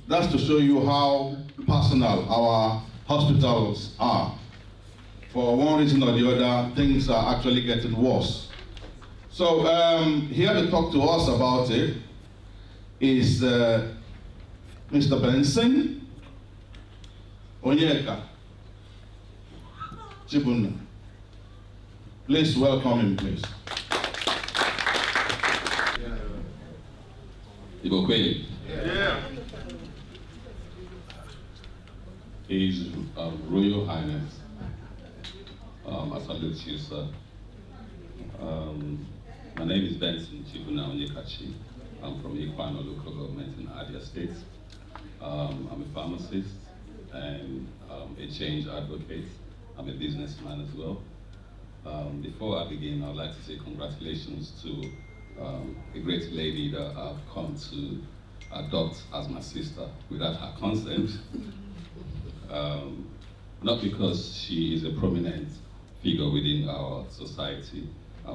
that's to show you how personal our hospitals are. For one reason or the other, things are actually getting worse. So here to talk to us about it is Mr. Benson Onyeka Chibuna. Please welcome him, please. Igbo Queen. Yeah. His Royal Highness, I salute you, sir. My name is Benson Chibuna Onyekachi. I'm from Ikwano local government in Abia State. I'm a pharmacist and a change advocate. I'm a businessman as well. Before I begin, I'd like to say congratulations to a great lady that I've come to adopt as my sister without her consent. Not because she is a prominent figure within our society,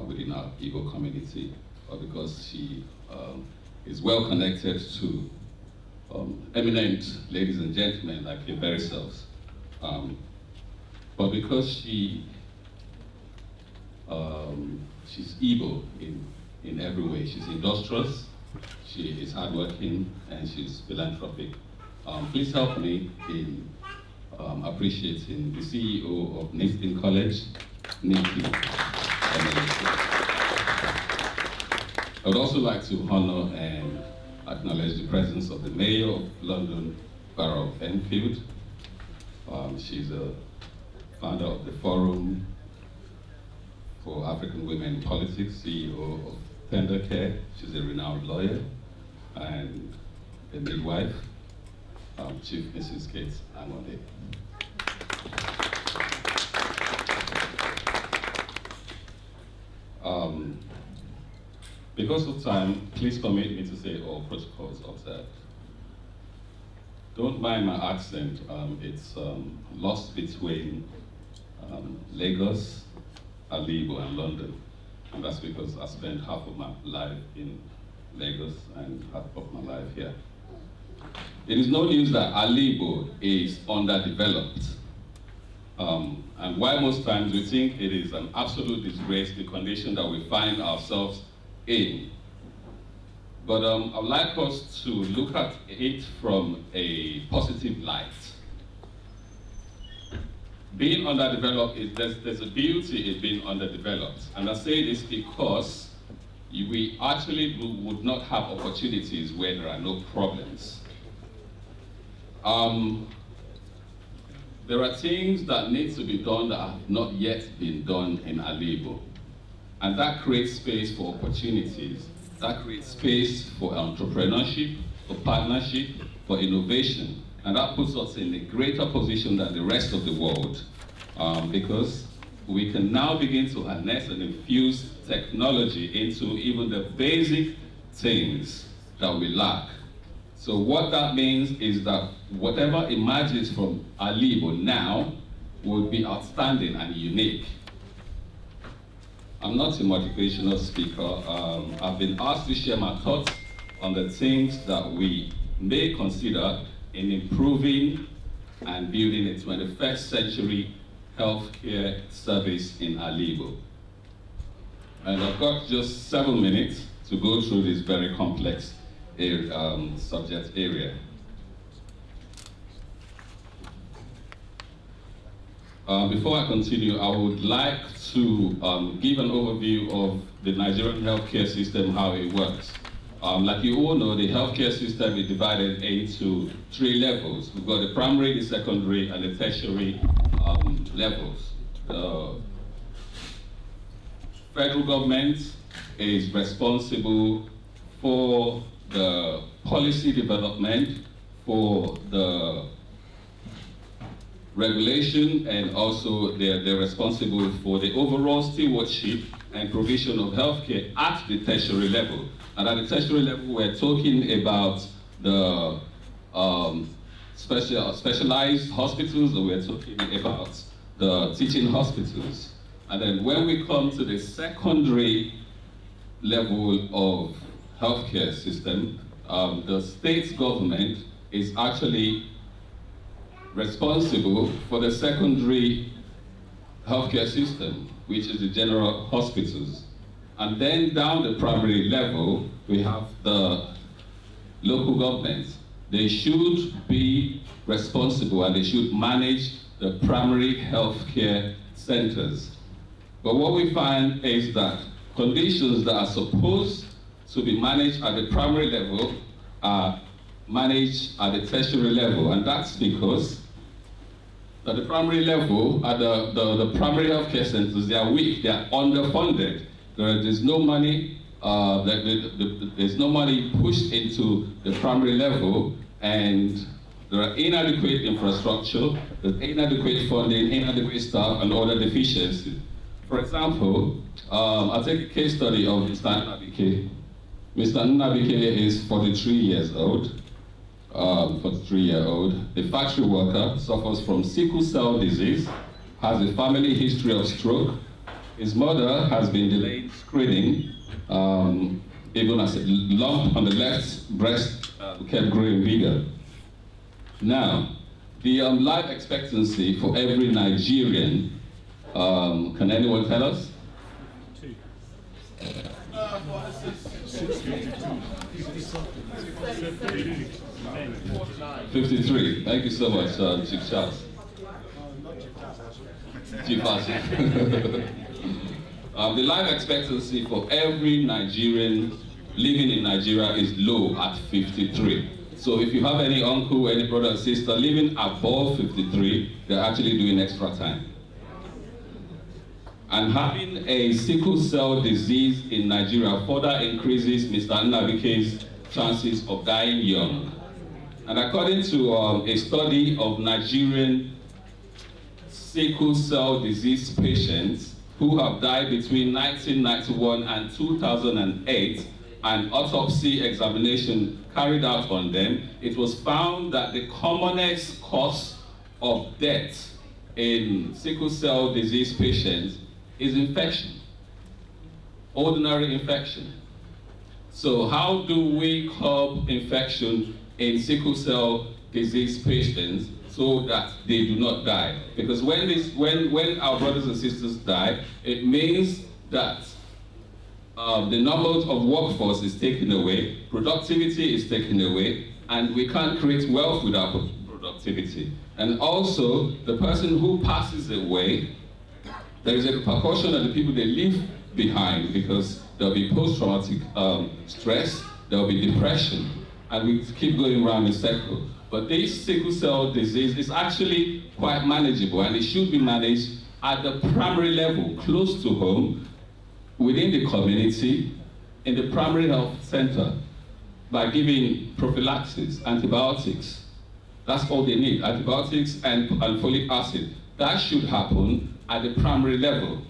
within our Igbo community, but because she is well connected to eminent ladies and gentlemen like your very selves. But because she's Igbo in every way. She's industrious, she is hardworking, and she's philanthropic. Please help me in appreciating the CEO of Neasden College, Nikky Emelike. I would also like to honor and acknowledge the presence of the Mayor of London Borough of Enfield. She's a founder of the Forum for African Women in Politics, CEO of Tender Care. She's a renowned lawyer and a midwife, Chief Mrs. Kate Amode. Because of time, please permit me to say all protocols observed. Don't mind my accent, it's lost between Lagos, Alaigbo, and London. And that's because I spent half of my life in Lagos and half of my life here. It is no news that Alaigbo is underdeveloped. And while most times we think it is an absolute disgrace, the condition that we find ourselves in. But I'd like us to look at it from a positive light. Being underdeveloped, there's a beauty in being underdeveloped. And I say this because we actually would not have opportunities where there are no problems. There are things that need to be done that have not yet been done in Alaigbo. And that creates space for opportunities. That creates space for entrepreneurship, for partnership, for innovation. And that puts us in a greater position than the rest of the world. Because we can now begin to harness and infuse technology into even the basic things that we lack. So what that means is that whatever emerges from Alaigbo now will be outstanding and unique. I'm not a motivational speaker. I've been asked to share my thoughts on the things that we may consider in improving and building a 21st century healthcare service in Alaigbo. And I've got just 7 minutes to go through this very complex subject area. Before I continue, I would like to give an overview of the Nigerian healthcare system, how it works. Like you all know, the healthcare system is divided into 3 levels. We've got the primary, the secondary, and the tertiary levels. The federal government is responsible for the policy development, for the regulation, and also they're responsible for the overall stewardship and provision of healthcare at the tertiary level. And at the tertiary level, we're talking about the specialized hospitals, and we're talking about the teaching hospitals. And then when we come to the secondary level of healthcare system, the state government is actually responsible for the secondary healthcare system, which is the general hospitals. And then down the primary level, we have the local governments. They should be responsible and they should manage the primary healthcare centers. But what we find is that conditions that are supposed to be managed at the primary level are managed at the tertiary level, and that's because at the primary level, at the primary healthcare centers, they are weak, they are underfunded. There's no money, there's no money pushed into the primary level, and there are inadequate infrastructure, there's inadequate funding, inadequate staff, and other deficiencies. For example, I'll take a case study of Mr. Nnabike. Mr. Nnabike is 43 years old. 43-year-old. The factory worker suffers from sickle cell disease, has a family history of stroke. His mother has been delayed screening, even as a lump on the left breast kept growing bigger. Now, the life expectancy for every Nigerian, can anyone tell us? 53. Thank you so much, Chief Charles. Chief Archie. The life expectancy for every Nigerian living in Nigeria is low at 53. So if you have any uncle, any brother or sister living above 53, they're actually doing extra time. And having a sickle cell disease in Nigeria further increases Mr. Nnabike's chances of dying young. And according to a study of Nigerian sickle cell disease patients who have died between 1991 and 2008, an autopsy examination carried out on them, it was found that the commonest cause of death in sickle cell disease patients is infection, ordinary infection. So how do we curb infection in sickle cell disease patients so that they do not die? Because when our brothers and sisters die, it means that the number of workforce is taken away, productivity is taken away, and we can't create wealth without productivity. And also, the person who passes away, there is a repercussion on the people they leave behind, because there'll be post-traumatic stress, there'll be depression, and we keep going around in a circle. But this sickle cell disease is actually quite manageable, and it should be managed at the primary level, close to home, within the community, in the primary health center, by giving prophylaxis, antibiotics. That's all they need, antibiotics and folic acid. That should happen at the primary level.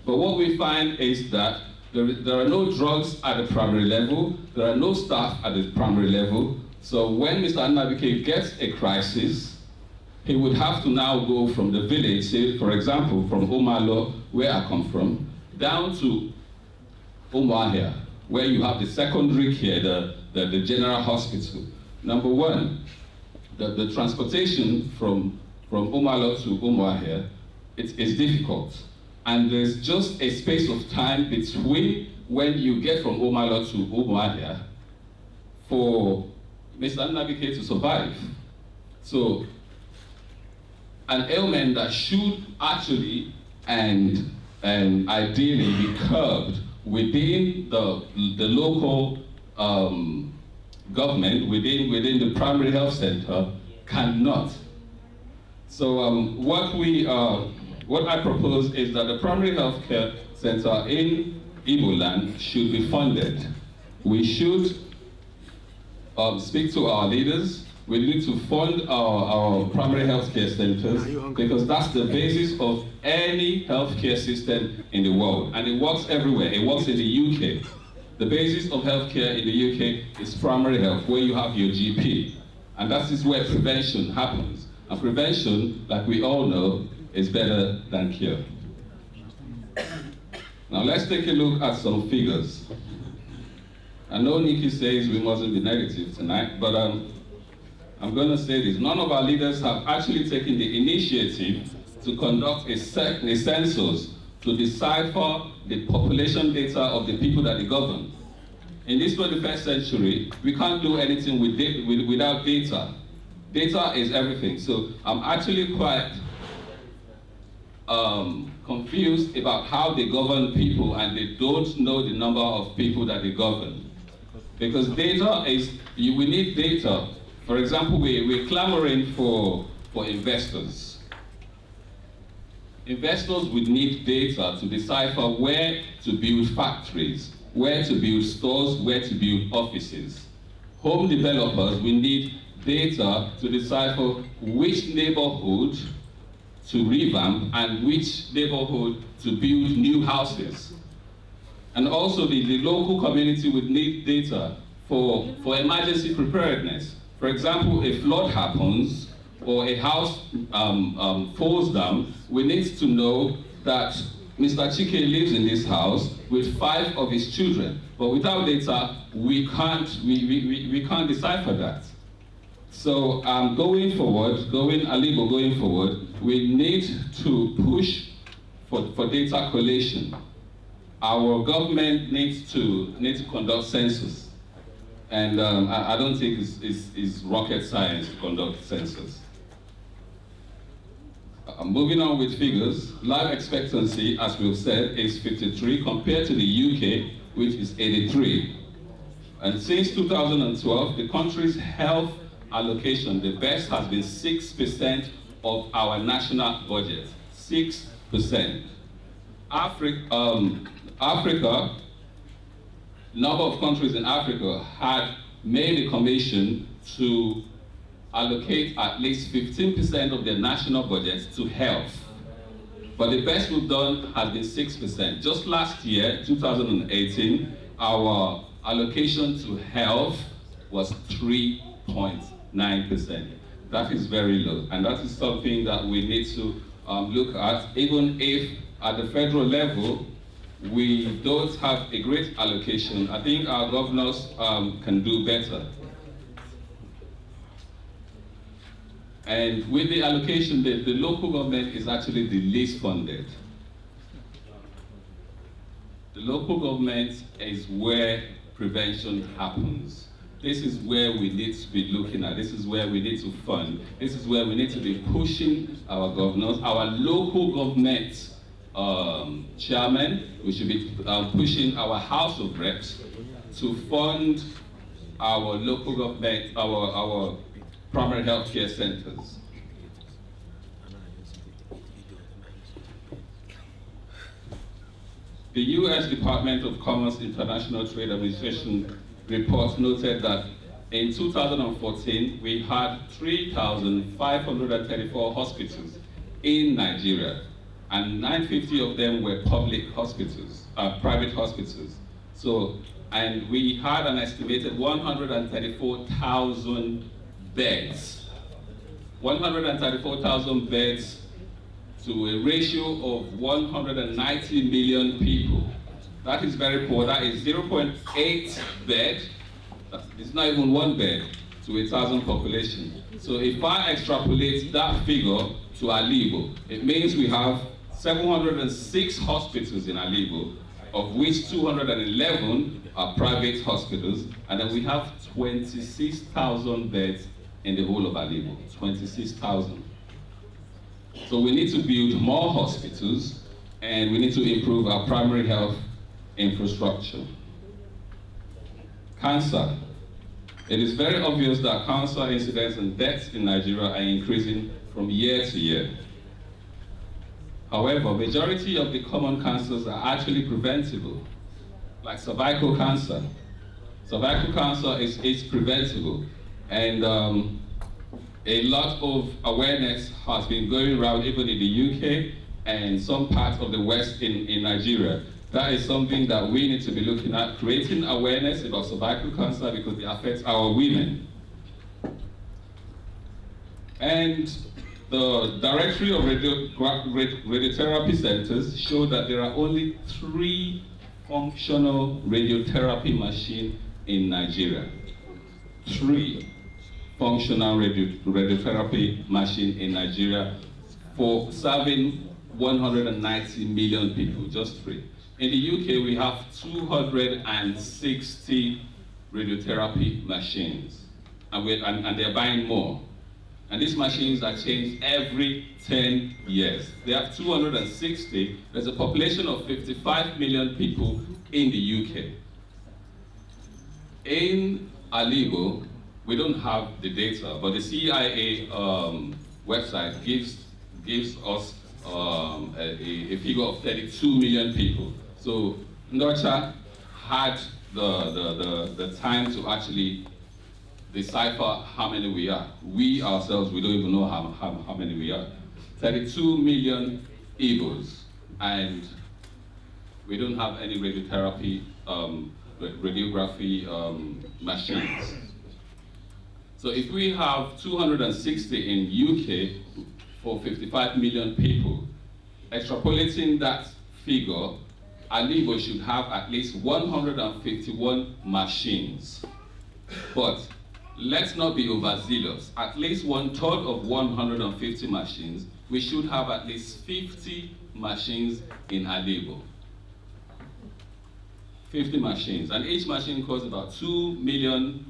But what we find is that there are no drugs at the primary level, there are no staff at the primary level. So when Mr. Nnabike gets a crisis, he would have to now go from the village, say, for example, from Omalo, where I come from, down to Umuahia, where you have the secondary care, the general hospital. Number one, the transportation from Omalo to Umuahia, it is difficult. And there's just a space of time between when you get from Omalo to Umuahia for Mr. Nnabike to survive. So, an ailment that should actually and ideally be curbed within the local government, within the primary health center, cannot. So what I propose is that the primary health care center in Igbo land should be funded. We should speak to our leaders. We need to fund our primary healthcare centers, because that's the basis of any healthcare system in the world. And it works everywhere. It works in the UK. The basis of healthcare in the UK is primary health, where you have your GP. And that is where prevention happens. And prevention, like we all know, is better than cure. Now let's take a look at some figures. I know Nikki says we mustn't be negative tonight, but I'm going to say this. None of our leaders have actually taken the initiative to conduct a census to decipher the population data of the people that they govern. In this 21st century, we can't do anything without data. Data is everything. So I'm actually quite confused about how they govern people, and they don't know the number of people that they govern. Because data is, we need data. For example, we're clamoring for investors. Investors would need data to decipher where to build factories, where to build stores, where to build offices. Home developers will need data to decipher which neighborhood to revamp and which neighborhood to build new houses. And also the local community would need data for emergency preparedness. For example, a flood happens or a house falls down, we need to know that Mr. Chike lives in this house with 5 of his children. But without data, we can't decipher that. So going forward, we need to push for data collation. Our government needs to conduct census. And I don't think it's rocket science to conduct census. Moving on with figures, life expectancy, as we've said, is 53 compared to the UK, which is 83. And since 2012, the country's health allocation, the best has been 6% of our national budget. 6%. Africa, number of countries in Africa had made a commission to allocate at least 15% of their national budgets to health. But the best we've done has been 6%. Just last year, 2018, our allocation to health was 3.9%. That is very low, and that is something that we need to look at, even if at the federal level, we don't have a great allocation. I think our governors can do better. And with the allocation, the local government is actually the least funded. The local government is where prevention happens. This is where we need to be looking at. This is where we need to fund. This is where we need to be pushing our governors, our local government chairman. We should be pushing our House of Reps to fund our local government, our primary health care centers. The US Department of Commerce International Trade Administration report noted that in 2014, we had 3,534 hospitals in Nigeria, and 950 of them were public hospitals, private hospitals. So, and we had an estimated 134,000 beds. 134,000 beds to a ratio of 190 million people. That is very poor. That is 0.8 bed. It's not even 1 bed to 1,000 population. So if I extrapolate that figure to Alaigbo, it means we have 706 hospitals in Alaigbo, of which 211 are private hospitals, and then we have 26,000 beds in the whole of Alaigbo, 26,000. So we need to build more hospitals, and we need to improve our primary health infrastructure. Cancer. It is very obvious that cancer incidence and deaths in Nigeria are increasing from year to year. However, majority of the common cancers are actually preventable, like cervical cancer. Cervical cancer is preventable, and a lot of awareness has been going around even in the UK and some parts of the West in Nigeria. That is something that we need to be looking at, creating awareness about cervical cancer because it affects our women. And the directory of radiotherapy centers show that there are only 3 functional radiotherapy machines in Nigeria. 3 functional radiotherapy machines in Nigeria for serving 190 million people, just 3. In the UK, we have 260 radiotherapy machines, and they're buying more. And these machines are changed every 10 years. They have 260. There's a population of 55 million people in the UK. in Alaigbo, we don't have the data, but the CIA website gives us a figure of 32 million people. So Ndocha had the time to actually decipher how many we are. We ourselves, we don't even know how many we are. 32 million Igbos, and we don't have any radiotherapy, radiography machines. So if we have 260 in UK for 55 million people, extrapolating that figure, Alaigbo should have at least 151 machines. But let's not be overzealous. At least 1/3 of 150 machines, we should have at least 50 machines in Alaigbo. 50 machines, and each machine costs about £2 million.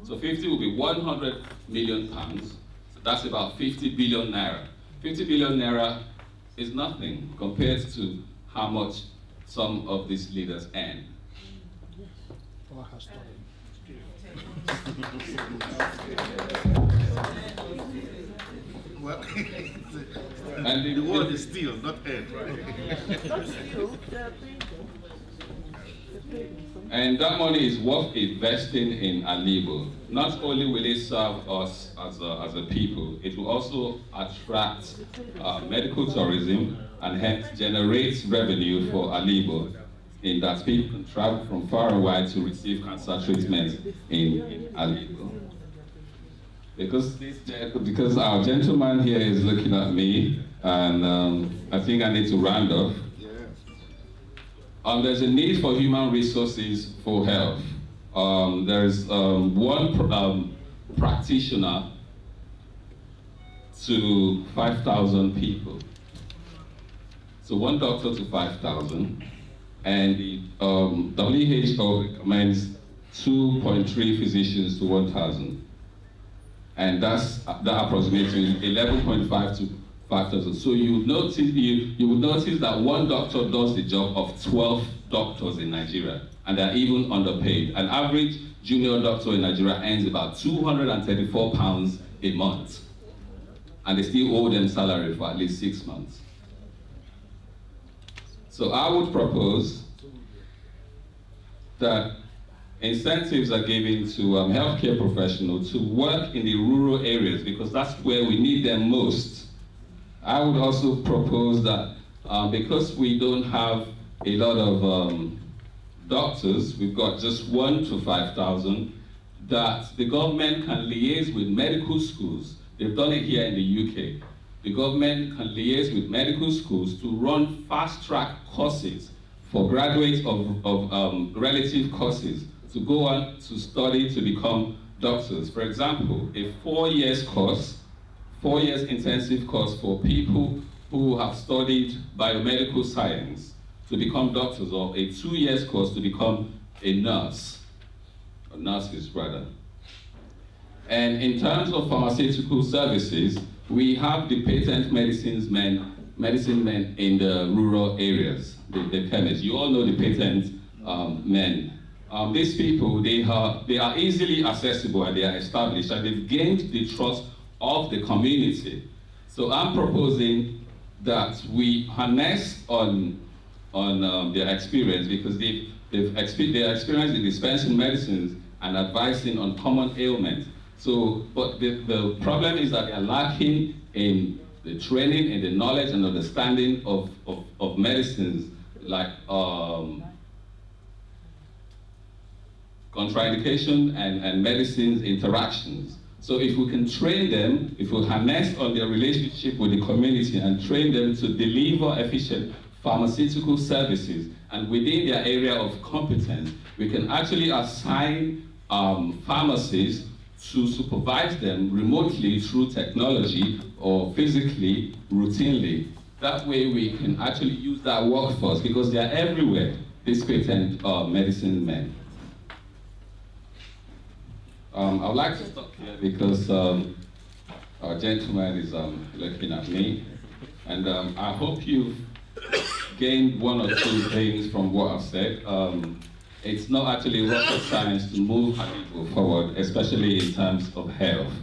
So 50 will be 100 million pounds. So that's about 50 billion naira. 50 billion naira is nothing compared to how much some of these leaders earn. Well, And the word is still, not earn, right? And that money is worth investing in Alaigbo. Not only will it serve us as a people, it will also attract medical tourism and hence generate revenue for Alaigbo, in that people can travel from far and wide to receive cancer treatment in Alaigbo. Because our gentleman here is looking at me, and I think I need to round off. There's a need for human resources for health. There's one practitioner to 5,000 people. So one doctor to 5,000, and the WHO recommends 2.3 physicians to 1,000. And that approximates 11.5 to 5,000. So you would notice that one doctor does the job of 12 doctors in Nigeria, and they're even underpaid. An average junior doctor in Nigeria earns about £234 a month, and they still owe them salary for at least 6 months. So I would propose that incentives are given to healthcare professionals to work in the rural areas, because that's where we need them most. I would also propose that because we don't have a lot of doctors, we've got just 1 to 5,000, that the government can liaise with medical schools. They've done it here in the UK. The government can liaise with medical schools to run fast-track courses for graduates of relative courses to go on to study to become doctors. For example, a 4 years course, 4 years intensive course for people who have studied biomedical science to become doctors, or a 2 years course to become a nurse, or nurses rather. And in terms of pharmaceutical services, we have the patent medicine men in the rural areas, the chemists. You all know the patent men. These people, they are easily accessible, and they are established, and they've gained the trust of the community. So I'm proposing that we harness on their experience, because they're experienced in dispensing medicines and advising on common ailments. So, but the problem is that they are lacking in the training, in the knowledge and understanding of medicines, like contraindication and medicines interactions. So if we can train them, if we harness on their relationship with the community and train them to deliver efficient pharmaceutical services, and within their area of competence, we can actually assign pharmacists to supervise them remotely through technology or physically, routinely. That way we can actually use that workforce, because they are everywhere, these patent medicine men. I would like to stop here because our gentleman is looking at me, and I hope you've gained one or two things from what I've said. It's not actually rocket science to move Alaigbo forward, especially in terms of health.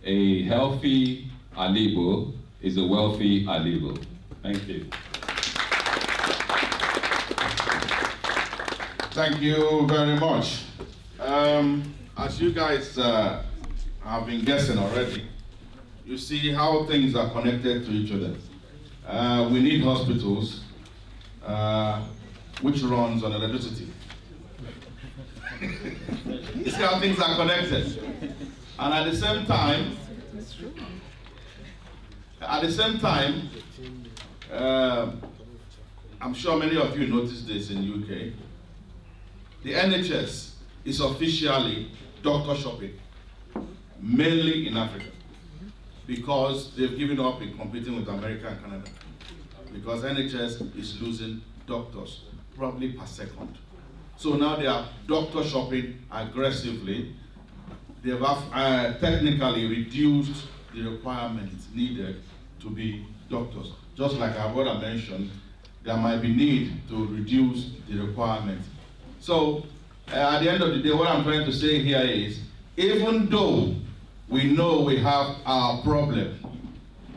A healthy Alaigbo is a wealthy Alaigbo. Thank you. Thank you very much. As you guys have been guessing already, you see how things are connected to each other. We need hospitals which runs on electricity. You see how things are connected. And at the same time, I'm sure many of you noticed this in the UK, the NHS is officially doctor shopping, mainly in Africa, because they've given up in competing with America and Canada, because NHS is losing doctors, probably per second. So now they are doctor shopping aggressively. They have technically reduced the requirements needed to be doctors. Just like our brother mentioned, there might be need to reduce the requirements. So at the end of the day, what I'm trying to say here is, even though we know we have our problem,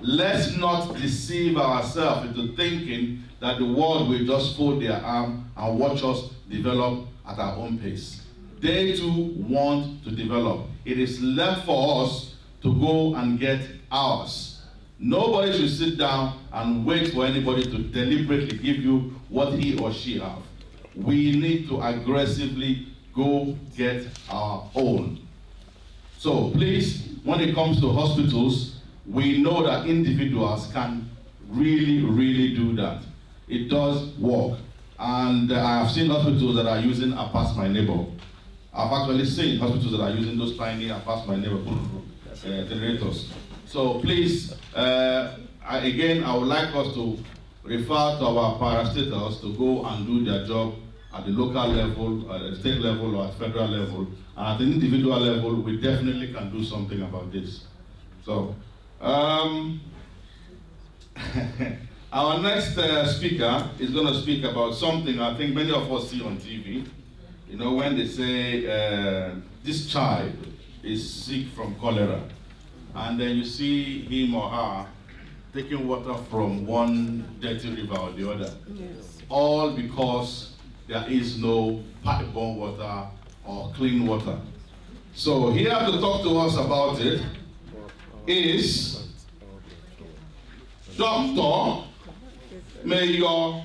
let's not deceive ourselves into thinking that the world will just fold their arm and watch us develop at our own pace. They too want to develop. It is left for us to go and get ours. Nobody should sit down and wait for anybody to deliberately give you what he or she has. We need to aggressively go get our own. So please, when it comes to hospitals, we know that individuals can really do that. It does work. And I have seen hospitals that are using a Pass My Neighbor. I've actually seen hospitals that are using those tiny Pass My Neighbor generators. So please, again, I would like us to refer to our parastatals to go and do their job at the local level, at the state level, or at federal level. And at the individual level, we definitely can do something about this. So, our next speaker is going to speak about something I think many of us see on TV. You know, when they say this child is sick from cholera, and then you see him or her taking water from one dirty river or the other, yes, all because there is no pipe-borne water or clean water. So here to talk to us about it is Dr. Mayor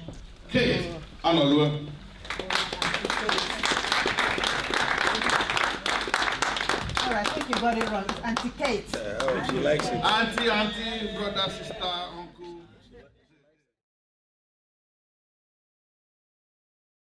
Kate Analue. All right, I think you got it wrong. Auntie Kate. She likes it. Auntie, brother, sister, uncle.